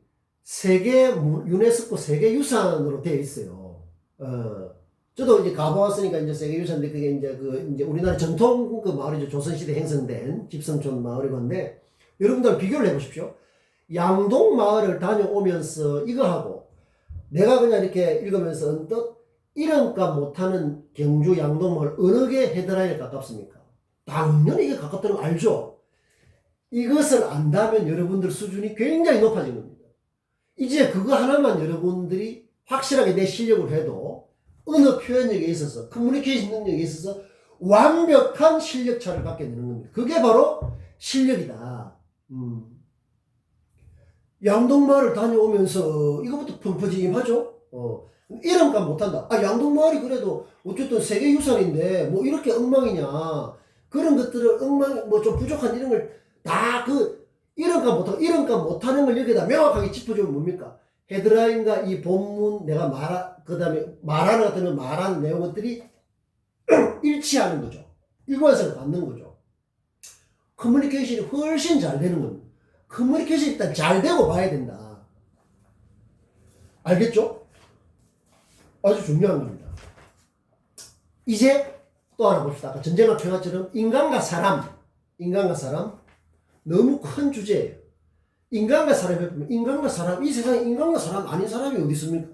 유네스코 세계유산으로 되어 있어요. 저도 이제 가보았으니까 이제 세계유산인데 그게 이제 우리나라 전통 그 마을이죠. 조선시대 형성된 집성촌 마을이건데 여러분들 비교를 해보십시오. 양동 마을을 다녀오면서 이거하고 내가 그냥 이렇게 읽으면서 언뜻 이름값 못하는 경주 양동 마을 어느 게 헤드라인에 가깝습니까? 당연히 이게 가깝다는 거 알죠? 이것을 안다면 여러분들 수준이 굉장히 높아진 겁니다. 이제 그거 하나만 여러분들이 확실하게 내 실력을 해도 어느 표현력에 있어서 커뮤니케이션 능력에 있어서 완벽한 실력 차를 갖게 되는 겁니다. 그게 바로 실력이다. 양동마을을 다녀오면서 이거부터 펑퍼짐하죠. 이름값 못한다. 아, 양동마을이 그래도 어쨌든 세계유산인데 뭐 이렇게 엉망이냐. 그런 것들을 엉망 뭐 좀 부족한 이런 걸 다 이름값 못하는 걸 여기다 명확하게 짚어주면 뭡니까? 헤드라인과 이 본문 내가 그 다음에 말하는 내용 것들이 일치하는 거죠. 일관성을 갖는 거죠. 커뮤니케이션이 훨씬 잘 되는 겁니다. 커뮤니케이션이 일단 잘 되고 봐야 된다. 알겠죠? 아주 중요한 겁니다. 이제 또 하나 봅시다. 아까 전쟁과 평화처럼 인간과 사람 너무 큰 주제예요. 인간과 사람, 이 세상에 인간과 사람 아닌 사람이 어디 있습니까?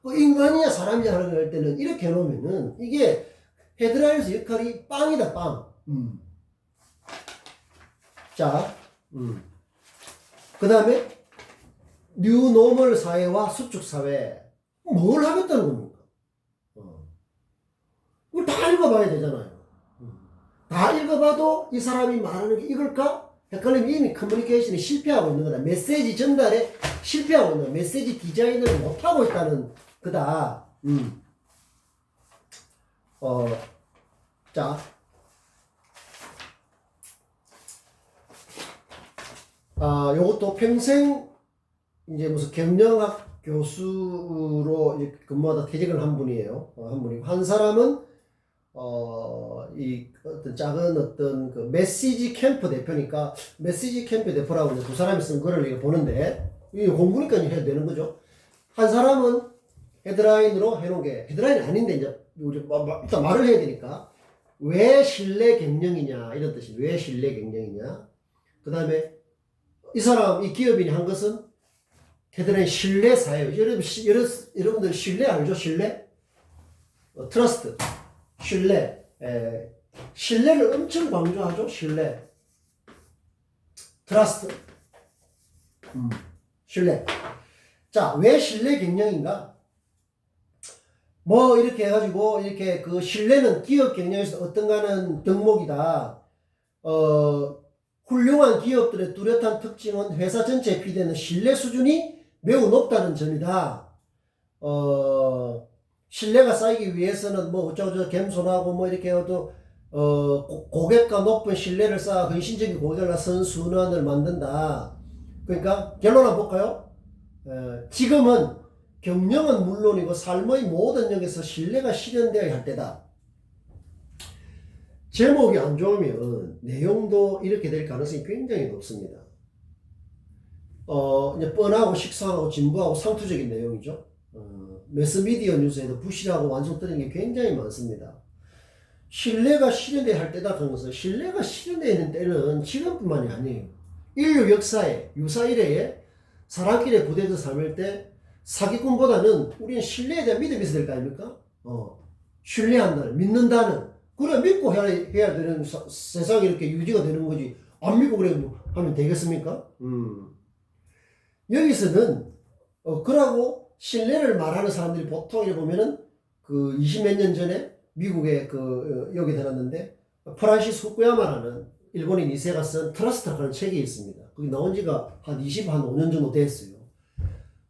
인간이냐 사람이냐 하는 걸 할 때는 이렇게 해놓으면은 이게 헤드라인에서 역할이 빵이다, 빵. 자, 그 다음에 뉴노멀 사회와 수축 사회. 뭘 하겠다는 겁니까? 이걸 다 읽어봐야 되잖아요. 다 읽어봐도 이 사람이 말하는 게 이걸까? 헷갈리면 이미 커뮤니케이션이 실패하고 있는 거다. 메시지 전달에 실패하고 있는 거다. 메시지 디자인을 못하고 있다는 거다. 자. 요것도 평생 이제 무슨 경영학 교수로 근무하다 퇴직을 한 분이에요. 한 사람은 이 어떤 작은 어떤 그 메시지 캠프 대표니까 메시지 캠프 대표라고 이제 두 사람이 쓴 글을 보는데 이 공부니까 해도 되는 거죠. 한 사람은 헤드라인으로 해놓은 게 헤드라인이 아닌데 이제 우리 일단 말을 해야 되니까 왜 신뢰 경영이냐 이런 뜻이 왜 신뢰 경영이냐. 그 다음에 이 사람 이 기업인이 한 것은 헤드라인 신뢰 사회예요. 여러분들 신뢰 알죠? 신뢰? 트러스트. 신뢰. 신뢰를 엄청 강조하죠? 신뢰. 트러스트. 신뢰. 자, 왜 신뢰 경영인가? 뭐, 이렇게 해가지고, 이렇게 그 신뢰는 기업 경영에서 어떤가는 덕목이다. 훌륭한 기업들의 뚜렷한 특징은 회사 전체에 비대는 신뢰 수준이 매우 높다는 점이다. 신뢰가 쌓이기 위해서는 뭐 어쩌고저쩌고 겸손하고 뭐 이렇게 해도 고객과 높은 신뢰를 쌓아 헌신적인 고객과 선순환을 만든다. 그러니까 결론 한번 볼까요? 지금은 경영은 물론이고 삶의 모든 영역에서 신뢰가 실현되어야 할 때다. 제목이 안 좋으면 내용도 이렇게 될 가능성이 굉장히 높습니다. 이제 뻔하고 식상하고 진부하고 상투적인 내용이죠. 매스미디어 뉴스에도 부실하고 완성되는 게 굉장히 많습니다. 신뢰가 실현돼야 할 때다 그런 것은 신뢰가 실현되는 때는 지금뿐만이 아니에요. 인류 역사에 유사 이래에 사람끼리 부대에서 삶을 때 사기꾼보다는 우리는 신뢰에 대한 믿음이 있어야 될 거 아닙니까? 신뢰한다는 믿는다는 그래 믿고 해야 되는 세상이 이렇게 유지가 되는 거지 안 믿고 그래 하면 되겠습니까? 여기서는 그러고 신뢰를 말하는 사람들이 보통 이렇게 보면은 그 20몇 년 전에 미국에 여기 들었는데 프란시스 후쿠야마라는 일본인 2세가 쓴 트러스트라는 책이 있습니다. 그게 나온 지가 한 5년 정도 됐어요.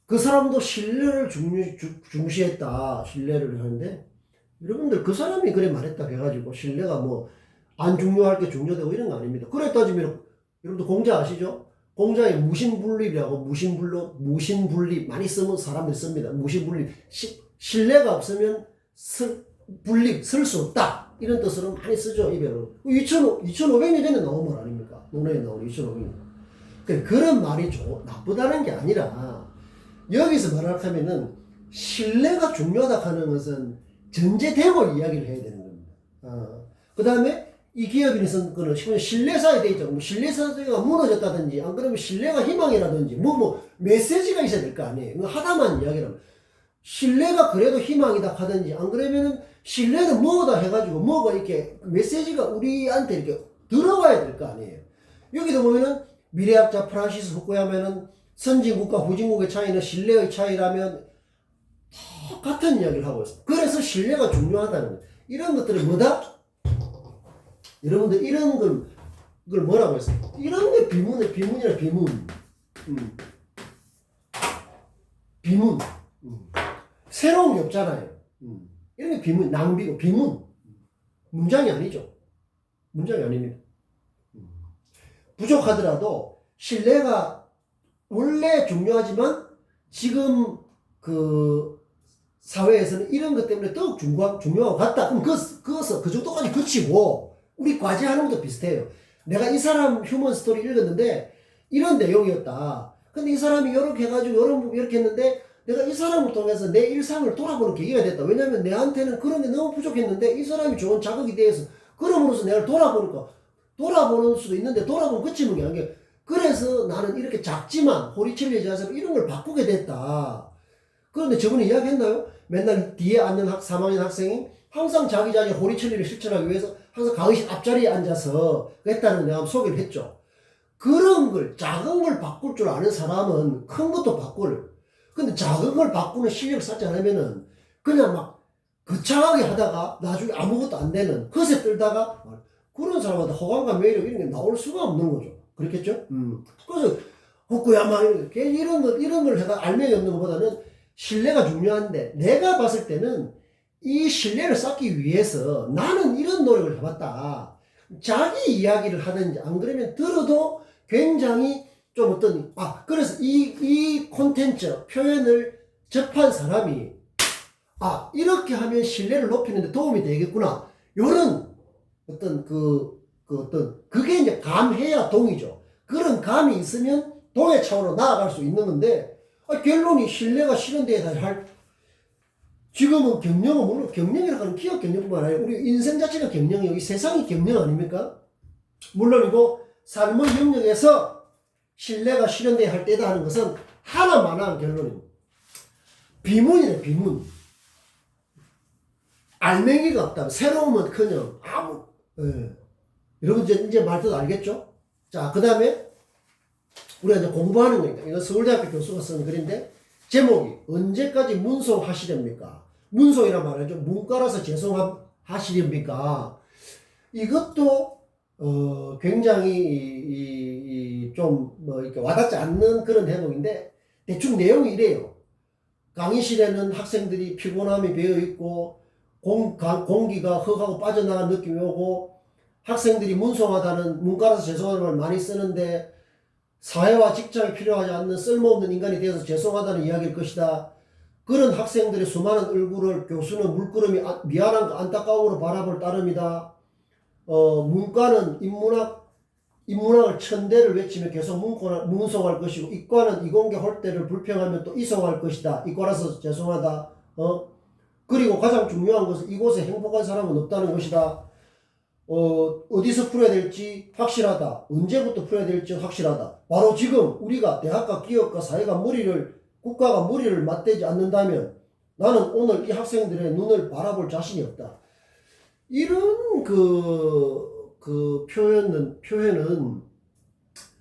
그 사람도 신뢰를 중시했다. 신뢰를 하는데 여러분들 그 사람이 그래 말했다 해가지고 신뢰가 뭐 안 중요할 게 중요되고 이런 거 아닙니다. 그래 따지면 여러분들 공자 아시죠? 공자에 무신분립이라고 무신분립 많이 쓰면 사람들이 씁니다. 무신분립 신뢰가 없으면 분립 쓸 수 없다 이런 뜻으로 많이 쓰죠. 이별로 2500년 전에 나온 말 아닙니까? 논어에 나온 2500년. 그런 말이 나쁘다는 게 아니라 여기서 말하자면은 신뢰가 중요하다 하는 것은 전제되고 이야기를 해야 되는 겁니다. 그 다음에 이 기업인의 선거는 신뢰사에 돼 있죠. 뭐 신뢰사가 무너졌다든지, 안 그러면 신뢰가 희망이라든지, 메시지가 있어야 될 거 아니에요. 하다만 이야기라면. 신뢰가 그래도 희망이다 하든지, 안 그러면은 신뢰는 뭐다 해가지고, 뭐가 이렇게 메시지가 우리한테 이렇게 들어와야 될 거 아니에요. 여기도 보면은 미래학자 프란시스 후쿠야마는 선진국과 후진국의 차이는 신뢰의 차이라면 똑같은 이야기를 하고 있어요. 그래서 신뢰가 중요하다는 거예요. 이런 것들은 뭐다? 여러분들 이런 걸 뭐라고 했어요? 이런 게 비문이라 비문. 비문. 새로운 게 없잖아요. 이런 게 비문, 낭비고 비문. 문장이 아니죠. 문장이 아닙니다. 부족하더라도 신뢰가 원래 중요하지만 지금 그 사회에서는 이런 것 때문에 더욱 중요하고 같다. 그럼 그 정도까지 그치고 우리 과제하는 것도 비슷해요. 내가 이 사람 휴먼 스토리 읽었는데 이런 내용이었다. 근데 이 사람이 이렇게 해가지고 이렇게 했는데 내가 이 사람을 통해서 내 일상을 돌아보는 계기가 됐다. 왜냐면 내한테는 그런 게 너무 부족했는데 이 사람이 좋은 자극이 돼서 그럼으로써 내가 돌아보는 수도 있는데 돌아보면 그치는 게 아니라 그래서 나는 이렇게 작지만 호리칠리 자세로 이런 걸 바꾸게 됐다. 그런데 저번에 이야기했나요? 맨날 뒤에 앉는 3학년 학생이 항상 자기 자신의 호리칠리를 실천하기 위해서 항상 강의실 앞자리에 앉아서 했다는 내가 소개를 했죠. 그런 걸 작은 걸 바꿀 줄 아는 사람은 큰 것도 바꿀. 근데 작은 걸 바꾸는 실력을 쌓지 않으면은 그냥 막 거창하게 하다가 나중에 아무것도 안 되는 허세 떨다가 그런 사람한테 호감과 매력 이런 게 나올 수가 없는 거죠. 그렇겠죠? 그래서 후쿠야마 이런 걸 해가 알맹이 없는 것보다는 신뢰가 중요한데 내가 봤을 때는 이 신뢰를 쌓기 위해서 나는 이런 노력을 해봤다. 자기 이야기를 하든지 안 그러면 들어도 굉장히 좀 그래서 이 콘텐츠 표현을 접한 사람이 이렇게 하면 신뢰를 높이는데 도움이 되겠구나. 요런 그게 이제 감해야 동이죠. 그런 감이 있으면 동의 차원으로 나아갈 수 있는 건데, 결론이 신뢰가 실현돼야 할, 지금은 경영은 물론 경영이라고 하는 기업 경영뿐만 아니라 우리 인생 자체가 경영이고 이 세상이 경영 아닙니까? 물론이고 삶의 영역에서 신뢰가 실현돼야 할 때다 하는 것은 하나만한 결론입니다. 비문이네, 비문. 알맹이가 없다. 새로움은 커녕 여러분 이제 말뜻 알겠죠? 자, 그 다음에 우리가 이제 공부하는 거니까 이건 서울대학교 교수가 쓴 글인데 제목이 언제까지 문송하시렵니까? 문송이란 말이죠. 문과라서 죄송하시렵니까? 이것도 굉장히 좀 이렇게 와닿지 않는 그런 대목인데 대충 내용이 이래요. 강의실에는 학생들이 피곤함이 배어있고 공기가 흙하고 빠져나간 느낌이 오고 학생들이 문송하다는 문과라서 죄송하다는 말 많이 쓰는데 사회와 직장이 필요하지 않는 쓸모없는 인간이 되어서 죄송하다는 이야기일 것이다. 그런 학생들의 수많은 얼굴을 교수는 물끄러미 미안함과 안타까움으로 바라볼 따름이다. 문과는 인문학을 천대를 외치며 계속 문송할 것이고 이과는 이공계 홀대를 불평하며 또 이송할 것이다. 이과라서 죄송하다. 그리고 가장 중요한 것은 이곳에 행복한 사람은 없다는 것이다. 어디서 풀어야 될지 확실하다. 언제부터 풀어야 될지 확실하다. 바로 지금 우리가 대학과 기업과 사회가 국가가 머리를 맞대지 않는다면 나는 오늘 이 학생들의 눈을 바라볼 자신이 없다. 이런 표현은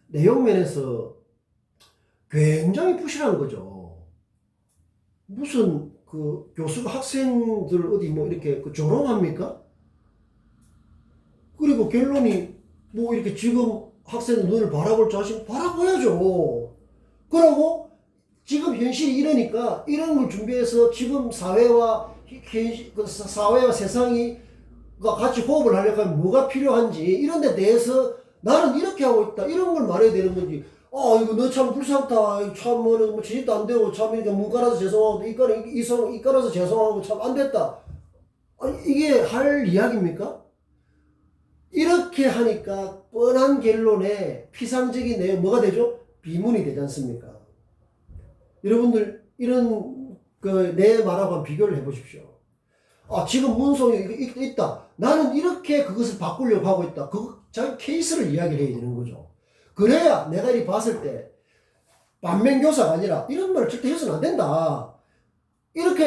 내용면에서 굉장히 부실한 거죠. 무슨 교수가 학생들 어디 이렇게 조롱합니까? 그리고 결론이 이렇게 지금 학생의 눈을 바라볼 자신 바라봐야죠. 그러고 지금 현실이 이러니까 이런 걸 준비해서 지금 사회와 세상이 같이 호흡을 하려고 하면 뭐가 필요한지 이런 데 대해서 나는 이렇게 하고 있다 이런 걸 말해야 되는 건지 이거 너 참 불쌍하다 참 진입도 안 되고 참 이렇게 문과라서 죄송하고 이과라서 죄송하고 참 안 됐다 이게 할 이야기입니까? 이렇게 하니까 뻔한 결론에 피상적인 내용 뭐가 되죠? 비문이 되지 않습니까? 여러분들 이런 내 말하고 한번 비교를 해보십시오. 지금 문송이 있다. 나는 이렇게 그것을 바꾸려고 하고 있다. 자기 케이스를 이야기를 해야 되는 거죠. 그래야 내가 이 봤을 때 반면교사가 아니라 이런 말을 절대 해서는 안 된다. 이렇게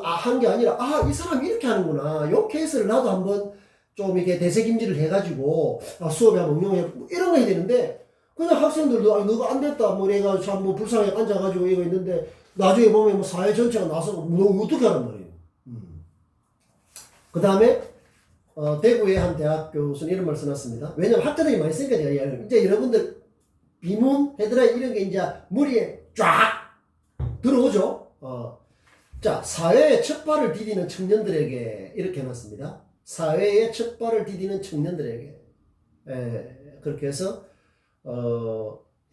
한 게 아니라 이 사람이 이렇게 하는구나. 요 케이스를 나도 한번 좀 이렇게 대세김질을 해가지고 수업에 한번 응용해 이런 거 해야 되는데 그냥 학생들도 너가 안 됐다 뭐 내가 참 뭐 불쌍하게 앉아가지고 이거 있는데 나중에 보면 뭐 사회 전체가 나서고 뭐 어떻게 하란 말이에요. 그 다음에 대구의 한 대학 교수는 이런 말 써놨습니다. 왜냐면 학자들이 많이 쓰니까 제가 이야기해요. 이제 여러분들 비문, 헤드라인 이런 게 이제 머리에 쫙 들어오죠. 자, 사회의 첫 발을 디디는 청년들에게 이렇게 해놨습니다. 사회의 첫 발을 디디는 청년들에게. 그렇게 해서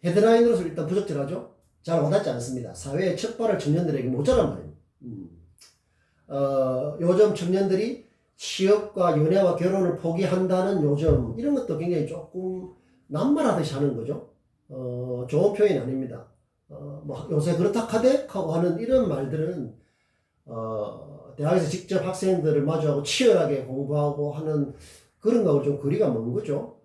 헤드라인으로서 일단 부적절하죠. 잘 와닿지 않습니다. 사회의 첫 발을 청년들에게 모자란 말입니다. 요즘 청년들이 취업과 연애와 결혼을 포기한다는 요즘 이런 것도 굉장히 조금 남발하듯이 하는 거죠. 좋은 표현이 아닙니다. 뭐 요새 그렇다 카대 하고 하는 이런 말들은 대학에서 직접 학생들을 마주하고 치열하게 공부하고 하는 그런 거하고 좀 거리가 먼 거죠.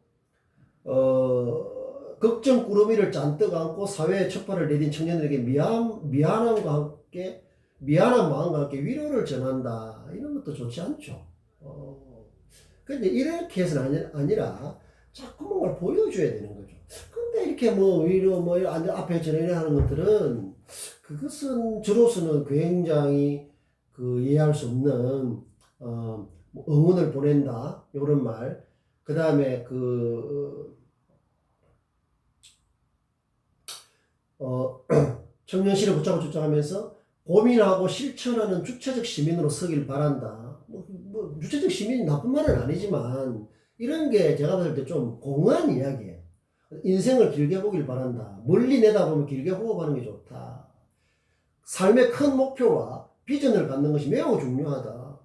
걱정 꾸러미를 잔뜩 안고 사회의 첫 발을 내딘 청년들에게 미안한 마음과 함께 위로를 전한다. 이런 것도 좋지 않죠. 근데 이렇게 해서는 아니라 자꾸 뭔가를 보여줘야 되는 거죠. 근데 이렇게 뭐 위로 뭐 앞에 전해하는 것들은 그것은 저로서는 굉장히 이해할 수 없는 뭐 응원을 보낸다 이런 말. 그 다음에 청년실을 붙잡고 주장하면서 고민하고 실천하는 주체적 시민으로 서길 바란다. 뭐 주체적 시민이 나쁜 말은 아니지만 이런 게 제가 봤을 때 좀 공허한 이야기예요. 인생을 길게 보길 바란다. 멀리 내다보면 길게 호흡하는 게 좋다. 삶의 큰 목표와 비전을 갖는 것이 매우 중요하다.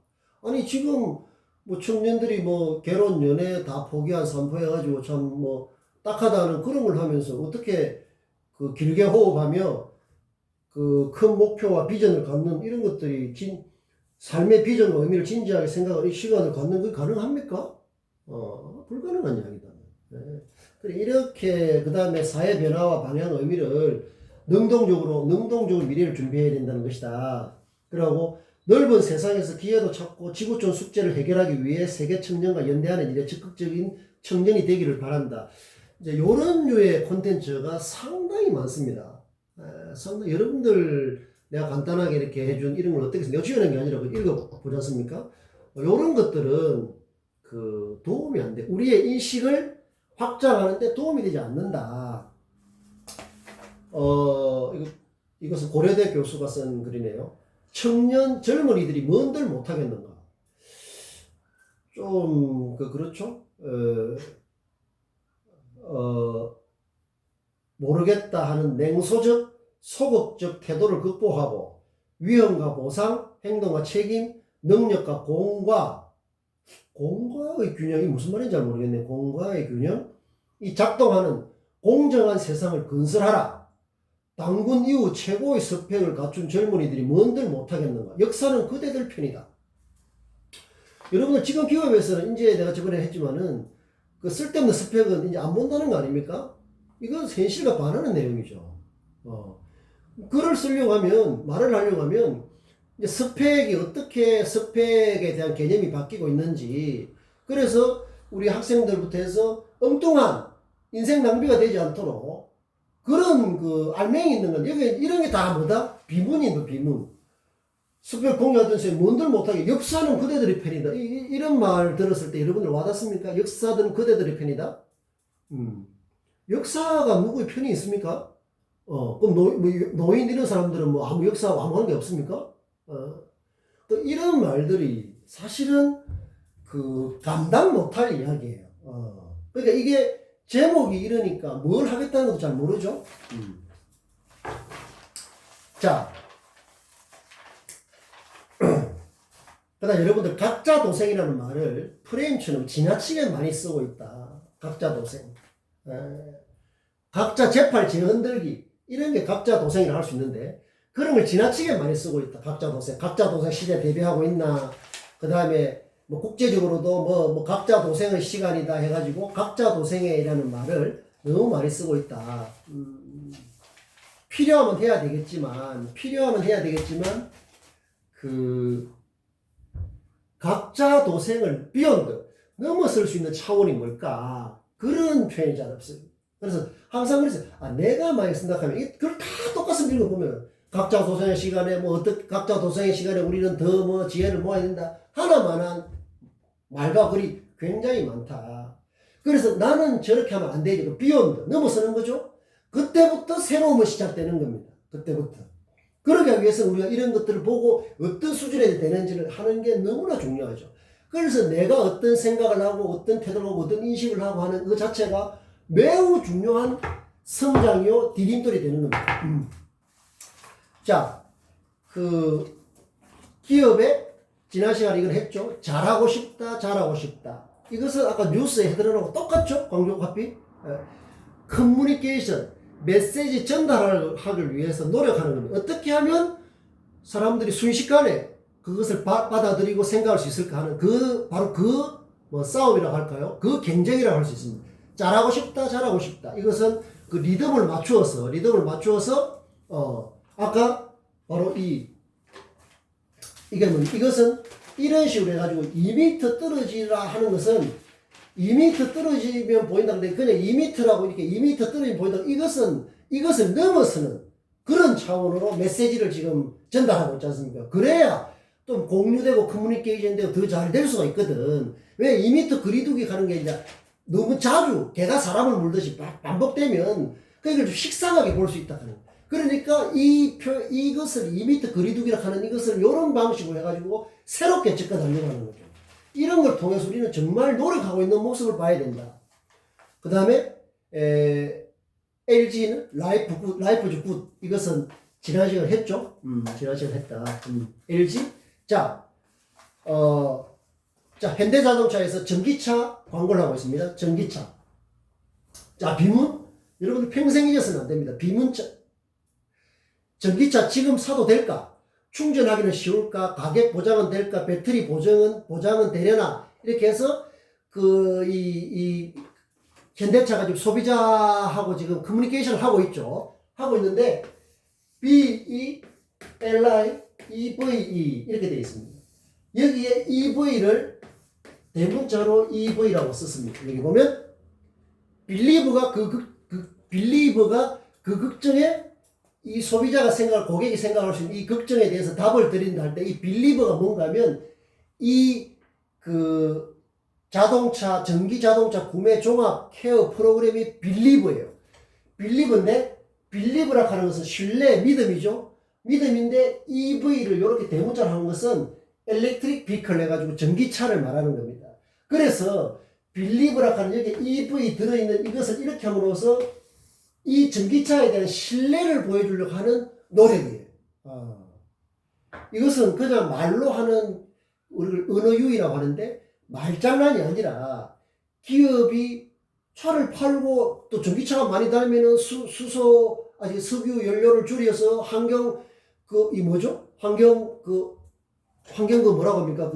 아니 지금 뭐 청년들이 뭐 결혼 연애 다 포기한 산포해가지고 참 뭐 딱하다는 그런 걸 하면서 어떻게 길게 호흡하며 큰 목표와 비전을 갖는 이런 것들이 삶의 비전과 의미를 진지하게 생각할 이 시간을 갖는 게 가능합니까? 불가능한 이야기다. 네. 그래 이렇게 그 다음에 사회 변화와 방향 의미를 능동적으로 미래를 준비해야 된다는 것이다. 그리고 넓은 세상에서 기회도 찾고 지구촌 숙제를 해결하기 위해 세계 청년과 연대하는 일에 적극적인 청년이 되기를 바란다. 이제 요런 류의 콘텐츠가 상당히 많습니다. 상당히 여러분들 내가 간단하게 이렇게 해준 이런 걸 어떻게 내가 지어낸 게 아니라 읽어보지 않습니까? 요런 것들은 도움이 안 돼. 우리의 인식을 확장하는데 도움이 되지 않는다. 이것은 고려대 교수가 쓴 글이네요. 젊은이들이 뭔들 못하겠는가. 좀, 그렇죠? 모르겠다 하는 냉소적, 소극적 태도를 극복하고 위험과 보상, 행동과 책임, 능력과 공과의 균형이 무슨 말인지 잘 모르겠네. 공과의 균형? 이 작동하는 공정한 세상을 건설하라. 당군 이후 최고의 스펙을 갖춘 젊은이들이 뭔들 못하겠는가. 역사는 그대들 편이다. 여러분들 지금 기업에서는 이제 내가 저번에 했지만은 쓸데없는 스펙은 이제 안 본다는 거 아닙니까? 이건 현실과 반하는 내용이죠. 글을 쓰려고 하면, 말을 하려고 하면 이제 어떻게 스펙에 대한 개념이 바뀌고 있는지, 그래서 우리 학생들부터 해서 엉뚱한 인생 낭비가 되지 않도록 그런 알맹이 있는 건 여기 이런 게 다 뭐다? 비문이다. 비문. 스펙 공유하던 새 뭔들 못하게 역사는 그대들의 편이다. 이런 말 들었을 때 여러분들 와닿습니까? 역사는 그대들의 편이다. 역사가 누구의 편이 있습니까? 그럼 노인 이런 사람들은 뭐 아무 역사하고 아무 관계 없습니까? 또 이런 말들이 사실은 감당 못할 이야기예요. 그러니까 이게 제목이 이러니까 뭘 하겠다는 것도 잘 모르죠. 자, 그다음 여러분들 각자 도생이라는 말을 프레임처럼 지나치게 많이 쓰고 있다. 각자 도생. 각자 제팔 재흔들기 이런 게 각자 도생이라 할 수 있는데 그런 걸 지나치게 많이 쓰고 있다. 각자 도생 시대 대비하고 있나. 그 다음에 뭐 국제적으로도 뭐 각자 도생의 시간이다 해가지고 각자 도생에라는 말을 너무 많이 쓰고 있다. 필요하면 해야 되겠지만 그 각자 도생을 비욘드 넘어설 수 있는 차원이 뭘까? 그런 표현이 잘 없어요. 그래서 항상 그랬어요. 내가 많이 생각하면 그걸 다 똑같은 읽어보면 각자 도생의 시간에 각자 도생의 시간에 우리는 더 뭐 지혜를 모아야 된다. 하나만한 말과 글이 굉장히 많다. 그래서 나는 저렇게 하면 안 되지. 비욘드 넘어서는 거죠. 그때부터 새로움이 시작되는 겁니다. 그때부터. 그러기 위해서 우리가 이런 것들을 보고 어떤 수준에 되는지를 하는 게 너무나 중요하죠. 그래서 내가 어떤 생각을 하고 어떤 태도를 하고 어떤 인식을 하고 하는 그 자체가 매우 중요한 성장이요 디딤돌이 되는 겁니다. 자, 그 기업에 지난 시간에 이걸 했죠. 잘하고 싶다. 이것은 아까 뉴스에 헤드라인하고 똑같죠. 광고 카피. 커뮤니케이션, 메시지 전달을 하기 위해서 노력하는 겁니다. 어떻게 하면 사람들이 순식간에 그것을 받아들이고 생각할 수 있을까 하는 바로 뭐 싸움이라고 할까요? 그 경쟁이라고 할 수 있습니다. 잘하고 싶다. 이것은 그 리듬을 맞추어서 아까 바로 이것은 이런 식으로 해가지고 2m 떨어지라 하는 것은 2m 떨어지면 보인다는데 그냥 2m라고 이렇게 2m 떨어지면 보인다. 이것을 넘어서는 그런 차원으로 메시지를 지금 전달하고 있지 않습니까? 그래야 또 공유되고 커뮤니케이션 되고 더 잘 될 수가 있거든. 왜 2m 거리두기 가는 게 이제 너무 자주 개가 사람을 물듯이 반복되면 그걸 좀 식상하게 볼 수 있다 하는 거예요. 그러니까 이것을 2m 거리두기라 하는 이것을 이런 방식으로 해가지고 새롭게 접근하려고 하는 거죠. 이런 걸 통해서 우리는 정말 노력하고 있는 모습을 봐야 된다. 그 다음에 LG는 라이프즈 굿. 이것은 지난 시간에 했죠. 지난 시간에 했다. LG. 자, 현대자동차에서 전기차 광고를 하고 있습니다. 전기차. 자, 비문. 여러분들 평생 잊어서는 안 됩니다. 비문차. 전기차 지금 사도 될까? 충전하기는 쉬울까? 가격 보장은 될까? 배터리 보장은 되려나? 이렇게 해서 현대차가 지금 소비자하고 지금 커뮤니케이션을 하고 있죠. 하고 있는데 BELIEVE 이렇게 되어 있습니다. 여기에 EV를 대문자로 EV라고 썼습니다. 여기 보면 빌리버가 그 걱정에 이 소비자가 고객이 생각할 수 있는 이 걱정에 대해서 답을 드린다 할 때 이 빌리버가 뭔가 하면 전기 자동차 구매 종합 케어 프로그램이 빌리버예요. 빌리버라 하는 것은 신뢰, 믿음이죠. 믿음인데 EV를 이렇게 대문자로 하는 것은 엘렉트릭 비클 해가지고 전기차를 말하는 겁니다. 그래서 빌리버라 하는 여기 EV 들어있는 이것을 이렇게 함으로써 이 전기차에 대한 신뢰를 보여주려고 하는 노력이에요. 이것은 그냥 말로 하는 언어유희라고 하는데 말장난이 아니라 기업이 차를 팔고 또 전기차가 많이 달면은 석유 연료를 줄여서 환경 뭐라고 합니까?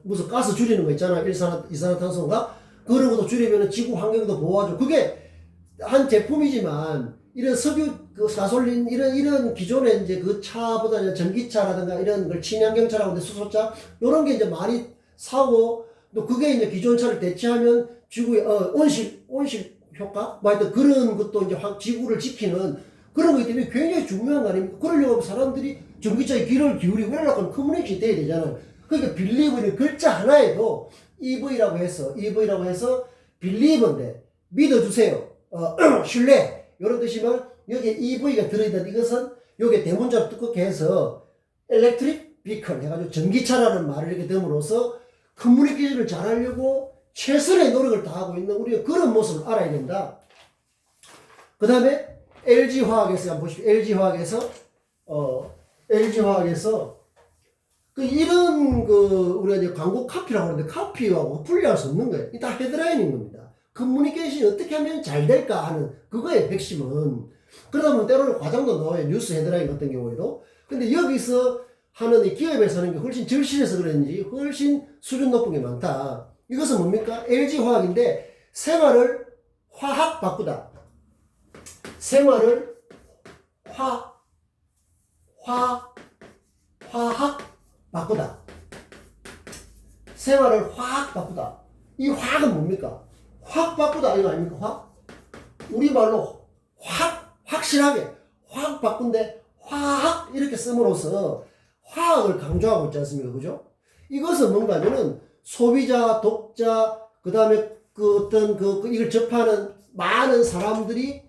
무슨 가스 줄이는 거 있잖아. 이산화탄소인가? 그런 것도 줄이면 지구 환경도 보호하죠. 그게 한 제품이지만 이런 석유, 가솔린 이런 기존에 이제 그 차보다 전기차라든가 이런 걸 친환경차라고 하는데 수소차 이런 게 이제 많이 사고 또 그게 이제 기존 차를 대체하면 지구의 온실 효과, 하여튼 그런 것도 이제 지구를 지키는 그런 거기 때문에 굉장히 중요한 거 아닙니까? 그러려고 하면 사람들이 전기차에 귀를 기울이고 이러려고 하면 커뮤니케이션이 돼야 되잖아요. 그러니까 빌리브는 글자 하나에도 EV라고 해서 빌리브인데 믿어주세요. 신뢰 이런 뜻이면 여기에 EV가 들어있다. 이것은 여기에 대문자로 두껍게 해서 엘렉트릭 비클 해가지고 전기차라는 말을 이렇게 됨으로써 커뮤니케이션을 잘하려고 최선의 노력을 다하고 있는 우리가 그런 모습을 알아야 된다. 그 다음에 LG화학에서 한번 보십시오. LG화학에서 이런 우리가 이제 광고 카피라고 하는데 카피하고 분리할 수 없는 거예요. 이 다 헤드라인인 겁니다. 커뮤니케이션이 어떻게 하면 잘 될까 하는 그거의 핵심은. 그러다 보면 때로는 과장도 나와요. 뉴스 헤드라인 같은 경우에도. 근데 여기서 하는 이 기업에서 하는 게 훨씬 절실해서 그런지 훨씬 수준 높은 게 많다. 이것은 뭡니까? LG화학인데 생활을 화학 바꾸다. 생활을 화학 바꾸다. 생활을 화학 바꾸다. 이 화학은 뭡니까? 확 바꾸다 이거 아닙니까? 확? 우리말로 확실하게 확 바꾼데 화학 이렇게 씀으로써 화학을 강조하고 있지 않습니까? 그죠? 이것은 뭔가 하면은 소비자, 독자, 그 다음에 그 어떤 이걸 접하는 많은 사람들이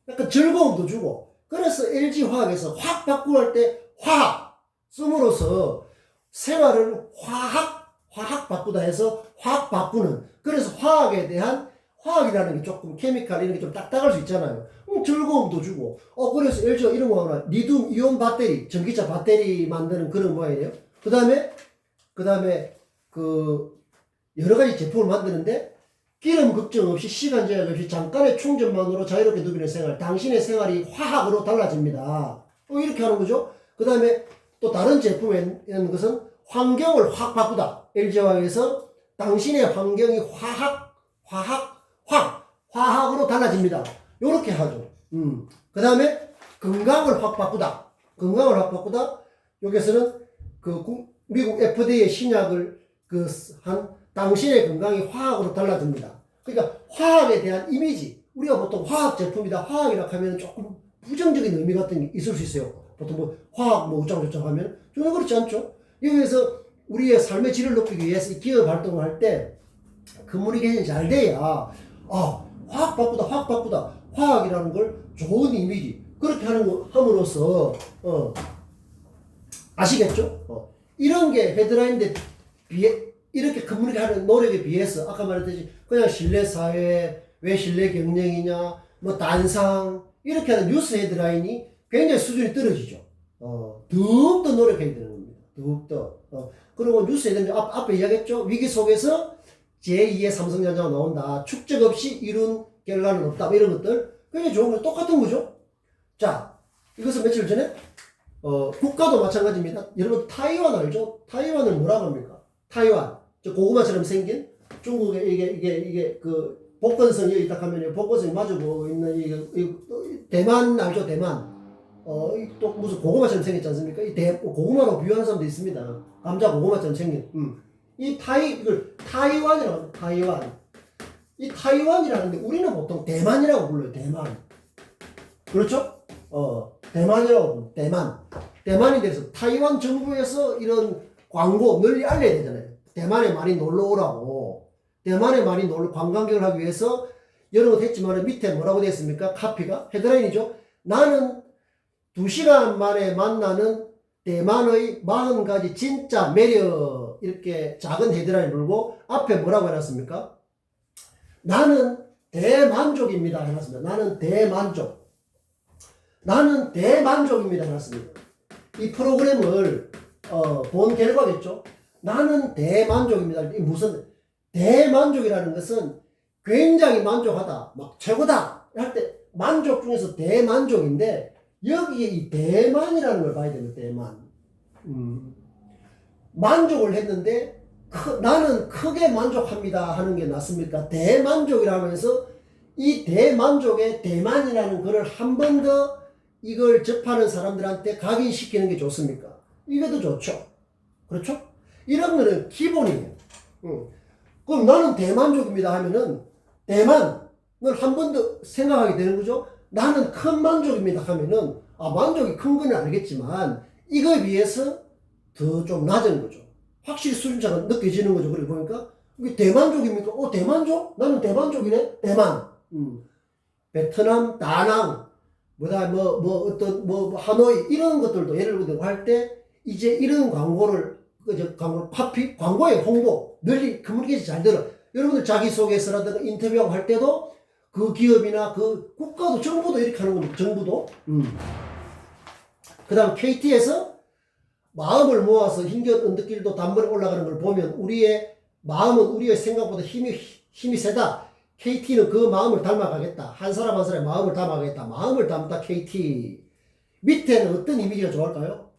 약간 즐거움도 주고, 그래서 LG화학에서 확 바꾸고 할 때 화학 씀으로써 생활을 화학 바꾸다 해서 확 바꾸는, 그래서 화학에 대한 화학이라는 게 조금 케미칼 이런 게 좀 딱딱할 수 있잖아요. 즐거움도 주고. 그래서 LG가 이런 거 하나, 리튬 이온 배터리, 전기차 배터리 만드는 그런 모양이에요. 그 다음에 여러 가지 제품을 만드는데 기름 걱정 없이 시간 제약 없이 잠깐의 충전만으로 자유롭게 누비는 생활. 당신의 생활이 화학으로 달라집니다. 이렇게 하는 거죠. 그 다음에 또 다른 제품에는 것은 환경을 확 바꾸다. LG화학에서 당신의 환경이 화학으로 달라집니다. 요렇게 하죠. 그 다음에 건강을 확 바꾸다. 건강을 확 바꾸다. 여기서는 미국 FDA의 신약을 한 당신의 건강이 화학으로 달라집니다. 그러니까 화학에 대한 이미지. 우리가 보통 화학 제품이다, 화학이라 하면 조금 부정적인 의미 같은 게 있을 수 있어요. 보통 화학 어쩌고저쩌고 하면 전혀 그렇지 않죠. 여기에서 우리의 삶의 질을 높이기 위해서 이 기업 활동을 할 때 커뮤니케이션이 잘 돼야 화학 바꾸다 화학이라는 걸 좋은 이미지 그렇게 하는 거 함으로써 아시겠죠? 이런 게 헤드라인인데 이렇게 커뮤니케이션하는 노력에 비해서 아까 말했듯이 그냥 신뢰사회, 왜 신뢰 경영이냐, 단상 이렇게 하는 뉴스 헤드라인이 굉장히 수준이 떨어지죠. 더욱더 노력해야 되는 겁니다. 더욱더. 그리고 뉴스 헤드라인 앞에 이야기했죠. 위기 속에서 제2의 삼성전자가 나온다. 축적 없이 이룬 결과는 없다. 이런 것들 굉장히 좋은 거 똑같은 거죠. 자, 이것은 며칠 전에 국가도 마찬가지입니다. 여러분 타이완 알죠? 타이완을 뭐라고 합니까? 타이완. 저 고구마처럼 생긴 중국에 이게 복건성이 여기 딱 하면 복건성이 마주보고 있는 대만 알죠? 대만. 또 무슨 고구마처럼 생겼지 않습니까? 고구마로 비유하는 사람도 있습니다. 감자 고구마처럼 생긴. 이걸 타이완이라고 합니다. 타이완. 이 타이완이라는데 우리는 보통 대만이라고 불러요. 대만. 그렇죠? 대만이라고 불러요. 대만. 대만이 돼서 타이완 정부에서 이런 광고 널리 알려야 되잖아요. 대만에 많이 놀러 오라고. 대만에 많이 관광객을 하기 위해서 여러 것 했지만 밑에 뭐라고 되어 있습니까? 카피가 헤드라인이죠. 나는 2시간 만에 만나는 대만의 40가지 진짜 매력, 이렇게 작은 헤드라인 불고 앞에 뭐라고 해놨습니까? 나는 대만족입니다 해놨습니다. 나는 대만족입니다 해놨습니다. 이 프로그램을 본 결과겠죠. 나는 대만족입니다. 이 무슨 대만족이라는 것은 굉장히 만족하다, 막 최고다 할 때 만족 중에서 대만족인데 여기에 이 대만이라는 걸 봐야 됩니다. 대만. 만족을 했는데 나는 크게 만족합니다 하는 게 낫습니까? 대만족이라고 해서 이 대만족의 대만이라는 글을 한 번 더 이걸 접하는 사람들한테 각인시키는 게 좋습니까? 이게 더 좋죠. 그렇죠? 이런 거는 기본이에요. 그럼 나는 대만족입니다 하면은 대만을 한 번 더 생각하게 되는 거죠. 나는 큰 만족입니다 하면은 만족이 큰 건 알겠지만 이거에 비해서 더 좀 낮은 거죠. 확실히 수준차가 느껴지는 거죠. 그러고 보니까 이게 대만족입니까? 대만족? 나는 대만족이네. 대만. 베트남, 다낭, 하노이 이런 것들도 예를 들어 할 때 이제 이런 광고의 홍보 널리 커뮤니케이션 잘 들어. 여러분들 자기소개서라든가 인터뷰하고 할 때도 그 기업이나 그 국가도 정부도 이렇게 하는 겁니다. 정부도. 그 다음 KT에서 마음을 모아서 힘겨운 언덕길도 단번에 올라가는 걸 보면 우리의 마음은 우리의 생각보다 힘이 세다. KT는 그 마음을 닮아가겠다. 한 사람 한 사람의 마음을 담아가겠다. 마음을 담다 KT. 밑에는 어떤 이미지가 좋을까요?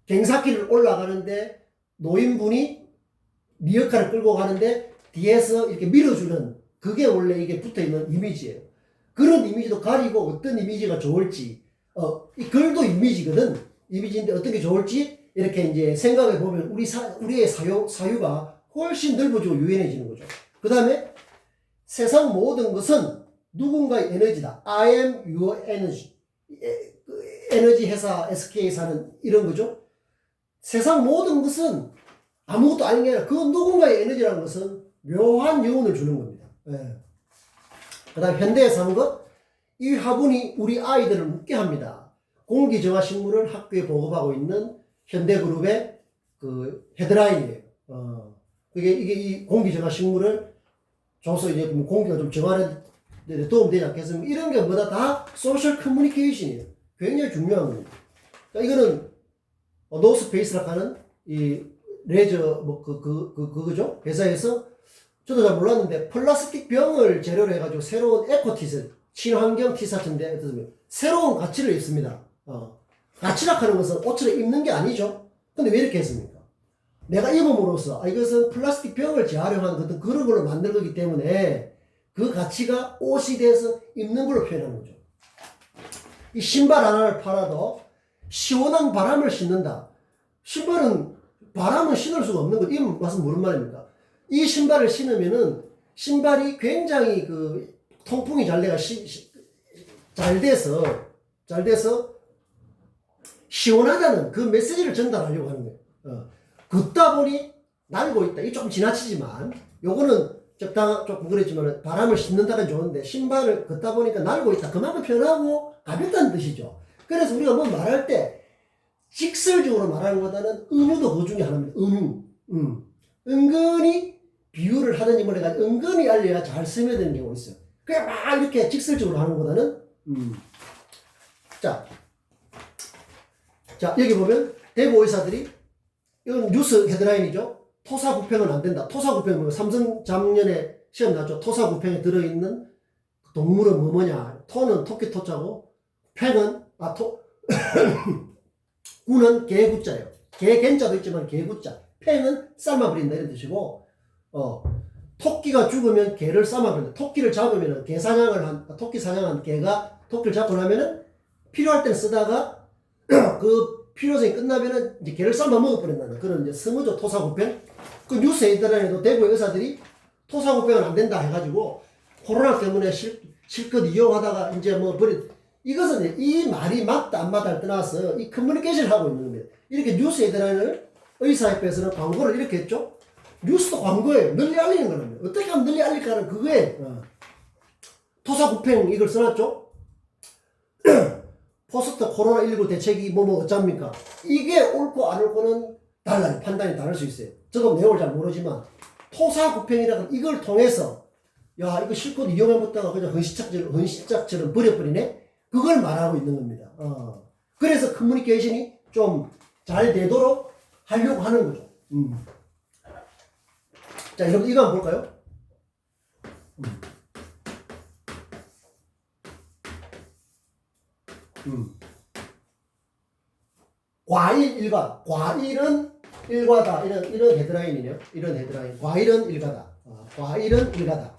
갱사길을 올라가는데 노인분이 리어카를 끌고 가는데 뒤에서 이렇게 밀어주는 그게 원래 이게 붙어있는 이미지예요. 그런 이미지도 가리고 어떤 이미지가 좋을지 이 글도 이미지거든. 이미지인데 어떤 게 좋을지 이렇게 이제 생각해 보면 우리의 사유가 훨씬 넓어지고 유연해지는 거죠. 그 다음에 세상 모든 것은 누군가의 에너지다. I am your energy. 에너지 회사 SK 사는 이런 거죠. 세상 모든 것은 아무것도 아닌 게 아니라 그 누군가의 에너지라는 것은 묘한 여운을 주는 겁니다. 예. 그 다음 현대에서 하는 것, 이 화분이 우리 아이들을 웃게 합니다. 공기정화식물을 학교에 보급하고 있는 현대그룹의 그 헤드라인이에요. 이게 이 공기정화식물을 줘서 이제 공기가 좀 정화하는 데 도움되지 않겠습니까? 이런 게 뭐다 다 소셜 커뮤니케이션이에요. 굉장히 중요한 겁니다. 그러니까 이거는 노스페이스라고 하는 이 레저 그거죠. 회사에서 저도 잘 몰랐는데 플라스틱 병을 재료로 해가지고 새로운 에코티를 친환경 티셔츠인데 새로운 가치를 입습니다. 가치라고 하는 것은 옷처럼 입는 게 아니죠. 근데 왜 이렇게 했습니까? 내가 입음으로써 이것은 플라스틱 병을 재활용한 어떤 그런 걸로 만든 거기 때문에 그 가치가 옷이 돼서 입는 걸로 표현하는 거죠. 이 신발 하나를 팔아도 시원한 바람을 신는다. 신발은 바람은 신을 수가 없는 거. 이 말씀 무슨 말입니까? 이 신발을 신으면은 신발이 굉장히 그 통풍이 잘 돼서 시원하다는 그 메시지를 전달하려고 하는 거예요. 걷다 보니 날고 있다. 이게 조금 지나치지만 요거는 조금 그랬지만 바람을 씻는다는 좋은데 신발을 걷다 보니까 날고 있다. 그만큼 편하고 가볍다는 뜻이죠. 그래서 우리가 뭐 말할 때 직설적으로 말하는 것보다는 은유도 그 중에 하나입니다. 은유. 은근히 비유를 하든지 뭘 해가지고 은근히 알려야 잘 스며드는 경우가 있어요. 그냥 막 이렇게 직설적으로 하는 것보다는 자, 여기 보면 대구 의사들이 이건 뉴스 헤드라인이죠. 토사구팽은 안 된다. 토사구팽은 삼성 작년에 시험 나왔죠. 토사구팽에 들어있는 동물은 뭐냐. 토는 토끼 토자고 팽은 구는 개구자예요. 개견자도 있지만 개구자. 팽은 삶아버린다 이런 뜻이고 토끼가 죽으면 개를 삶아버린다. 토끼를 잡으면 토끼 사냥한 개가 토끼를 잡고 나면은 필요할 때는 쓰다가 그 필요성이 끝나면은 이제 개를 삶아 먹어버린다는 그런 이제 스무조 토사구팽. 그 뉴스 헤드라인에도 대구의 의사들이 토사구팽은 안 된다 해가지고 코로나 때문에 실컷 이용하다가 이제 뭐 이것은 이 말이 맞다 안 맞다를 떠나서 이 커뮤니케이션을 하고 있는 겁니다. 이렇게 뉴스 헤드라인을 의사협회에서는 광고를 이렇게 했죠. 뉴스도 광고예요. 널리 알리는 거는 어떻게 하면 널리 알릴까는 그거에 토사구팽 이걸 써놨죠. 포스트 코로나19 대책이 어쩝니까? 이게 옳고 안 옳고는 달라요. 판단이 다를 수 있어요. 저도 내용을 잘 모르지만 토사구팽이라는 이걸 통해서 야 이거 실컷 이용해봤다가 그냥 헌신짝처럼 버려버리네? 그걸 말하고 있는 겁니다. 그래서 커뮤니케이션이 좀 잘 되도록 하려고 하는 거죠. 자, 여러분 이거 한번 볼까요? 과일 일과. 과일은 일과다. 이런 헤드라인이네요. 이런 헤드라인. 과일은 일과다. 과일은 일과다.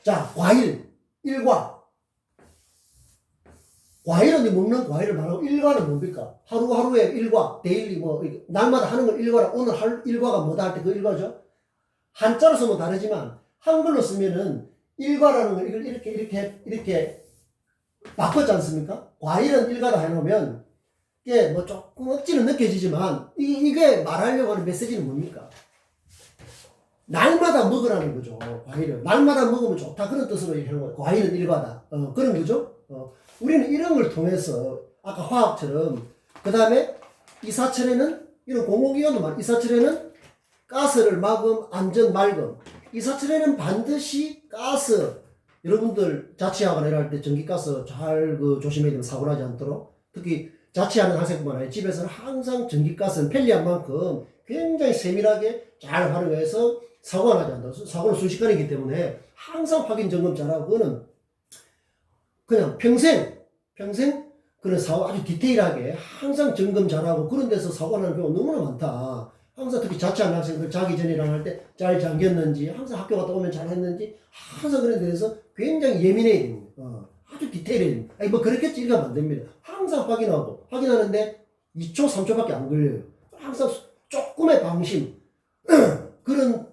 자, 과일 일과. 과일은 먹는 과일을 말하고 일과는 뭡니까? 하루하루의 일과, 데일리 날마다 하는 걸 일과라. 오늘 할 일과가 뭐다 할 때 그 일과죠. 한자로 쓰면 다르지만 한글로 쓰면은 일과라는 걸 이렇게 바꿨지 않습니까? 과일은 일과다 해놓으면 이게 조금 억지로 느껴지지만 이게 말하려고 하는 메시지는 뭡니까? 날마다 먹으라는 거죠. 과일은 날마다 먹으면 좋다 그런 뜻으로 해놓은 거예요. 과일은 일과다. 그런 거죠. 우리는 이런 걸 통해서 아까 화학처럼 그 다음에 이사철에는 이런 공공기관도 많아. 이사철에는 가스를 막음, 안전, 맑음. 이사철에는 반드시 가스 여러분들 자취하거나 이럴 때 전기가스 잘 조심해야 되면 사고 나지 않도록 특히 자취하는 학생뿐만 아니라 집에서는 항상 전기가스는 편리한 만큼 굉장히 세밀하게 잘 활용해서 사고가 나지 않는다. 사고는 순식간이기 때문에 항상 확인 점검 잘하고 그거는 그냥 평생 그런 사고 아주 디테일하게 항상 점검 잘하고 그런 데서 사고 나는 경우가 너무나 많다. 항상 특히 자취하는 학생들 자기 전이랑 할 때 잘 잠겼는지 항상 학교 갔다 오면 잘 했는지 항상 그런 데서 굉장히 예민해야 됩니다. 아주 디테일해야 됩니다. 아니 뭐 그렇겠지 이러면 안 됩니다. 항상 확인하는데 2초 3초밖에 안 걸려요. 항상 조금의 방심 그런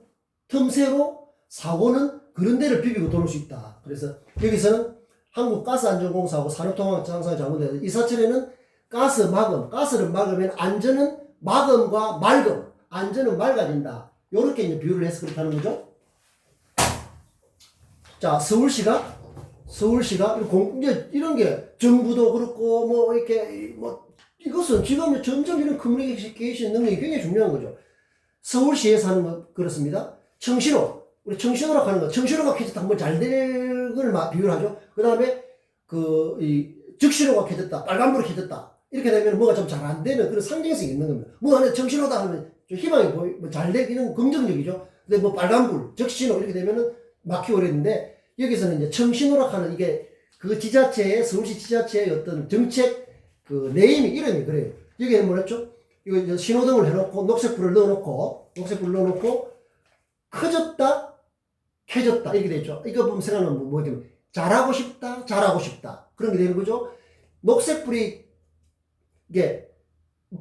틈새로 사고는 그런 데를 비비고 돌을 수 있다. 그래서 여기서는 한국가스안전공사하고 산업통합장사가 잘못돼서 이 사찰에는 가스를 막으면 안전은 막음과 맑음, 안전은 맑아진다. 요렇게 이제 비유를 해서 그렇게 하는 거죠. 자, 서울시가 이제 이런 게 정부도 그렇고 뭐 이렇게 뭐 이것은 지금 점점 이런 커뮤니케이션 능력이 굉장히 중요한 거죠. 서울시에서 하는 거 그렇습니다. 우리 청신호라고 하는 거, 청신호가 켜졌다 한번 잘 될 걸 비유를 하죠. 그 다음에 이 적신호가 켜졌다, 빨간불이 켜졌다. 이렇게 되면 뭐가 좀 잘 안 되는 그런 상징성이 있는 겁니다. 뭐 안에 청신호다 하면 좀 희망이 뭐 잘 되기는 긍정적이죠. 근데 뭐 빨간불, 적신호 이렇게 되면은 막히고 그랬는데 여기서는 이제 청신호라고 하는 이게 그 지자체의 서울시 지자체의 어떤 정책 그 네임이 이름이 그래요. 여기는 뭐랬죠? 이거 신호등을 해놓고 녹색불을 넣어놓고 커졌다, 켜졌다 이렇게 되죠. 이거 보면 생각나면 뭐 이렇게 잘하고 싶다 그런 게 되는 거죠. 녹색불이 이게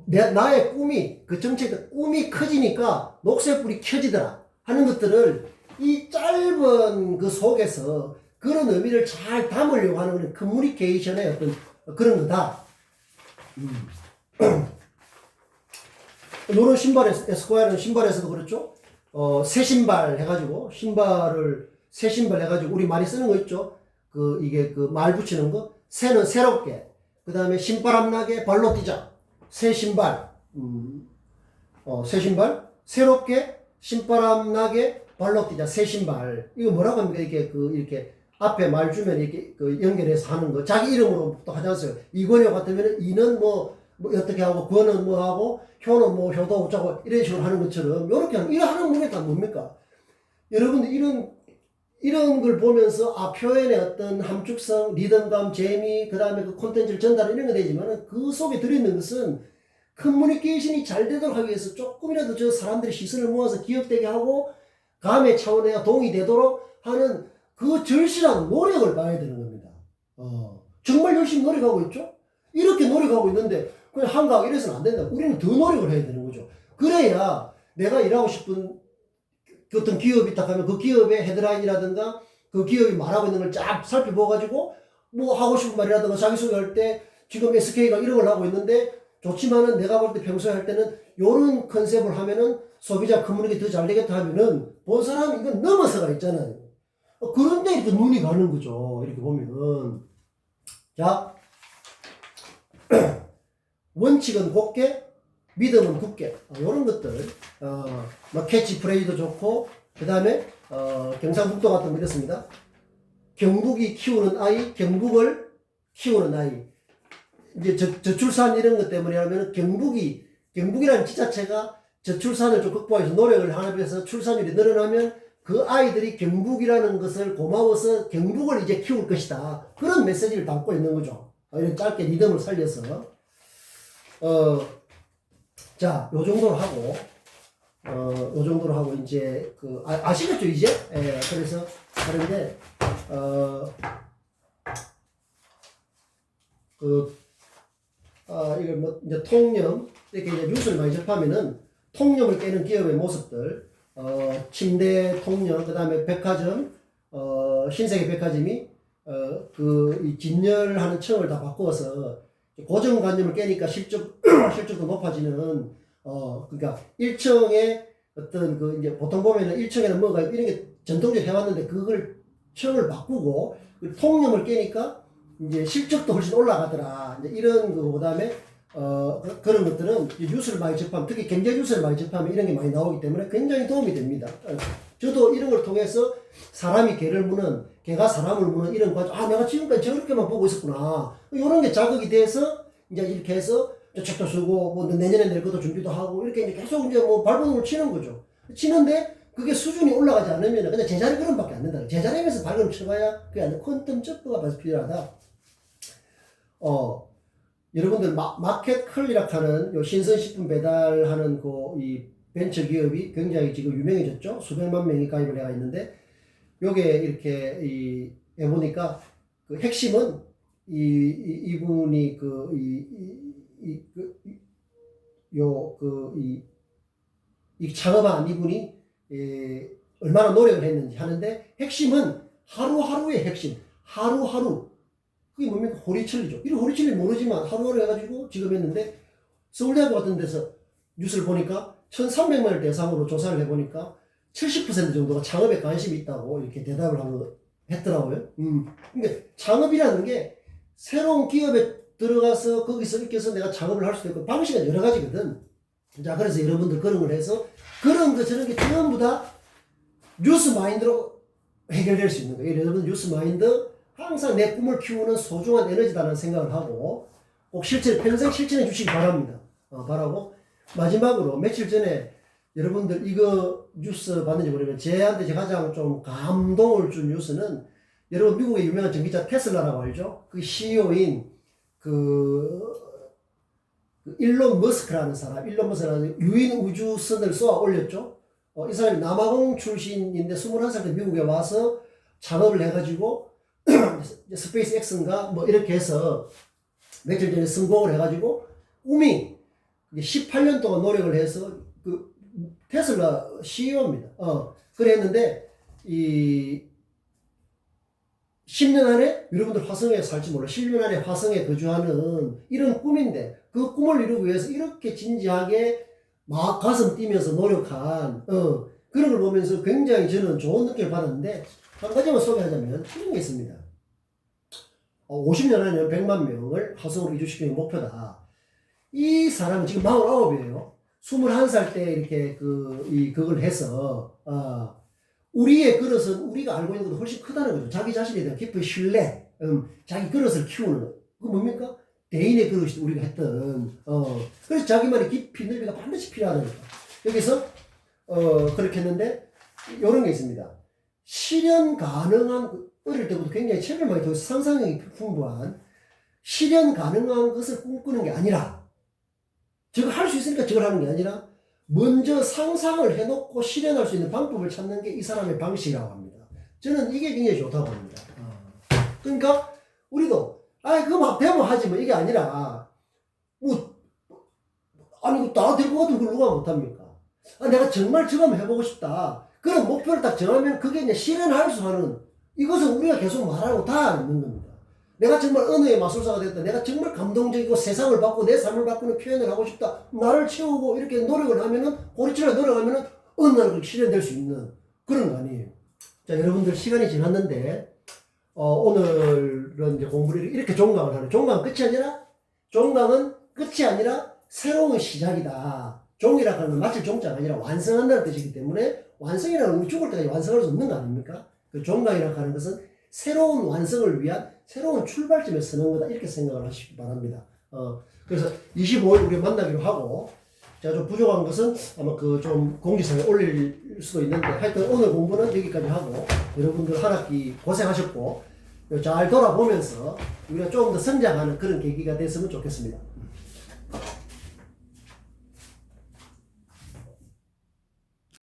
나의 꿈이 그 정책의 꿈이 커지니까 녹색불이 켜지더라 하는 것들을 이 짧은 그 속에서 그런 의미를 잘 담으려고 하는 커뮤니케이션의 어떤 그런 거다. 요런 신발에서 에스콰이어는 신발에서도 그렇죠. 새 신발 해가지고 새 신발 해가지고 우리 많이 쓰는 거 있죠. 이게 말 붙이는 거. 새는 새롭게. 그 다음에 신바람 나게 발로 뛰자. 새 신발. 새 신발. 새롭게 신바람 나게 발로 뛰자. 새 신발. 이거 뭐라고 합니까? 이렇게 앞에 말 주면 이렇게 연결해서 하는 거. 자기 이름으로 또 하지 않았어요. 이권효 같으면 이는 뭐 어떻게 하고, 권은 뭐 하고, 효는 뭐 효도 어쩌고, 이런 식으로 하는 것처럼, 요렇게 하는 문제가 다 뭡니까? 여러분들 이런 걸 보면서, 표현의 어떤 함축성, 리듬감, 재미, 그 다음에 그 콘텐츠를 전달 이런 거 되지만은 그 속에 들어있는 것은 커뮤니케이션이 잘 되도록 하기 위해서 조금이라도 저 사람들의 시선을 모아서 기억되게 하고, 감의 차원에 도움이 되도록 하는 그 절실한 노력을 봐야 되는 겁니다. 정말 열심히 노력하고 있죠? 이렇게 노력하고 있는데, 그냥 한가하고 이래서는 안 된다. 우리는 더 노력을 해야 되는 거죠. 그래야 내가 일하고 싶은 어떤 기업이 딱 하면 그 기업의 헤드라인이라든가 그 기업이 말하고 있는 걸 쫙 살펴봐가지고 뭐 하고 싶은 말이라든가 자기소개할 때 지금 SK가 이런 걸 하고 있는데 좋지만은 내가 볼 때 평소에 할 때는 요런 컨셉을 하면은 소비자 커뮤니티 더 잘 되겠다 하면은 본 사람이 이건 넘어서가 있잖아요. 그런데 이렇게 눈이 가는 거죠. 이렇게 보면은. 자. 원칙은 곱게, 믿음은 굳게. 이런 것들, 캐치프레이도 좋고, 그 다음에, 경상북도 같은 거 이렇습니다. 경북이 키우는 아이, 경북을 키우는 아이. 이제 저출산 이런 것 때문에 하면 경북이라는 지자체가 저출산을 좀 극복해서 노력을 하면서 출산율이 늘어나면 그 아이들이 경북이라는 것을 고마워서 경북을 이제 키울 것이다. 그런 메시지를 담고 있는 거죠. 이런 짧게 리듬을 살려서. 자, 요 정도로 하고, 이제, 아시겠죠, 이제? 예, 그래서, 하는데, 이걸 뭐, 이제 통념, 이렇게 이제 뉴스를 많이 접하면은, 통념을 깨는 기업의 모습들, 침대 통념, 그 다음에 백화점, 신세계 백화점이, 이 진열하는 층을 다 바꾸어서, 고정관념을 깨니까 실적도 높아지는, 그러니까 1층에 어떤 이제 보통 보면은 1층에는 뭐가 이런 게 전통적으로 해왔는데 그걸 층을 바꾸고 통념을 깨니까 이제 실적도 훨씬 올라가더라. 이제 이런 거, 그 다음에, 그런 것들은 뉴스를 많이 접하면, 특히 경제 뉴스를 많이 접하면 이런 게 많이 나오기 때문에 굉장히 도움이 됩니다. 저도 이런 걸 통해서 사람이 개가 사람을 무는 이런 거, 내가 지금까지 저렇게만 보고 있었구나. 이런 게 자극이 돼서, 이제 이렇게 해서, 책도 쓰고, 뭐 내년에 낼 것도 준비도 하고, 이렇게 이제 계속 이제 뭐 발버둥을 치는 거죠. 치는데, 그게 수준이 올라가지 않으면 그냥 제자리 걸음밖에 안 된다. 제자리에서 발걸음 쳐봐야 그게 아니라 퀀텀 점프가 필요하다. 여러분들 마켓 클리락 하는 요 신선식품 배달하는 이 벤처 기업이 굉장히 지금 유명해졌죠. 수백만 명이 가입을 해가 있는데 요게 이렇게 해보니까 그 핵심은 이분이 이 창업한 이분이 얼마나 노력을 했는지 하는데 핵심은 하루하루의 핵심. 하루하루. 그게 뭡니까? 호리철리죠. 이런 호리철리 모르지만 하루하루 해가지고 지금 했는데 서울대학교 같은 데서 뉴스를 보니까 1,300만을 대상으로 조사를 해보니까 70% 정도가 창업에 관심이 있다고 이렇게 대답을 했더라고요. 그러니까 창업이라는 게 새로운 기업에 들어가서 거기서 이렇게 해서 내가 창업을 할 수도 있고 방식은 여러 가지거든. 자, 그래서 여러분들 그런 걸 해서 그런 거 저런 게 전부 다 뉴스 마인드로 해결될 수 있는 거예요. 여러분 뉴스 마인드 항상 내 꿈을 키우는 소중한 에너지다라는 생각을 하고 꼭 평생 실천해 주시기 바랍니다. 바라고 마지막으로 며칠 전에 여러분들 이거 뉴스 봤는지 모르겠는데 제한테 가장 좀 감동을 준 뉴스는 여러분 미국의 유명한 전기차 테슬라라고 알죠? 그 CEO인 일론 머스크라는 유인 우주선을 쏘아 올렸죠. 이 사람이 남아공 출신인데 21살 때 미국에 와서 창업을 해가지고 스페이스 X인가 뭐 이렇게 해서 며칠 전에 성공을 해가지고 꿈이 18년 동안 노력을 해서 그 테슬라 CEO입니다. 그랬는데 10년 안에 여러분들 화성에 살지 몰라. 10년 안에 화성에 거주하는 이런 꿈인데 그 꿈을 이루기 위해서 이렇게 진지하게 막 가슴 뛰면서 노력한 그런 걸 보면서 굉장히 저는 좋은 느낌을 받았는데 한 가지만 소개하자면 이런 게 있습니다. 50년 안에 100만 명을 화성으로 이주시키는 게 목표다. 이 사람은 지금 49이에요. 21살 때 이렇게 그걸 해서 우리의 그릇은 우리가 알고 있는 것보다 훨씬 크다는 거죠. 자기 자신에 대한 깊은 신뢰, 자기 그릇을 키우는 거. 그거 뭡니까? 대인의 그릇이 우리가 했던, 그래서 자기만의 깊이 넓이가 반드시 필요하다. 여기서, 그렇게 했는데, 요런 게 있습니다. 실현 가능한, 어릴 때부터 굉장히 책을 많이 통해서 상상력이 풍부한, 실현 가능한 것을 꿈꾸는 게 아니라, 저거 할 수 있으니까 저걸 하는 게 아니라, 먼저 상상을 해놓고 실현할 수 있는 방법을 찾는 게 이 사람의 방식이라고 합니다. 저는 이게 굉장히 좋다고 봅니다. 그러니까 우리도 그거 배우면 하지 뭐 이게 아니라 아니 나 될 것 같으면 그걸 누가 못합니까? 내가 정말 저거 한번 해보고 싶다. 그런 목표를 딱 정하면 그게 이제 실현할 수 하는 이것은 우리가 계속 말하고 다 있는 겁니다. 내가 정말 언어의 마술사가 됐다. 내가 정말 감동적이고 세상을 바꾸고 내 삶을 바꾸는 표현을 하고 싶다. 나를 채우고 이렇게 노력을 하면은, 고리처럼 노력하면은 어느 날 실현될 수 있는 그런 거 아니에요. 자, 여러분들 시간이 지났는데, 오늘은 이제 공부를 이렇게 종강을 하는. 종강은 끝이 아니라 새로운 시작이다. 종이라고 하는 마칠 종자가 아니라 완성한다는 뜻이기 때문에 완성이라는 우리 죽을 때까지 완성할 수 없는 거 아닙니까? 그 종강이라고 하는 것은 새로운 완성을 위한 새로운 출발점에 서는 거다. 이렇게 생각을 하시기 바랍니다. 그래서 25일 우리 만나기로 하고, 제가 좀 부족한 것은 아마 좀 공지사에 올릴 수도 있는데, 하여튼 오늘 공부는 여기까지 하고, 여러분들 한 학기 고생하셨고, 잘 돌아보면서 우리가 조금 더 성장하는 그런 계기가 됐으면 좋겠습니다.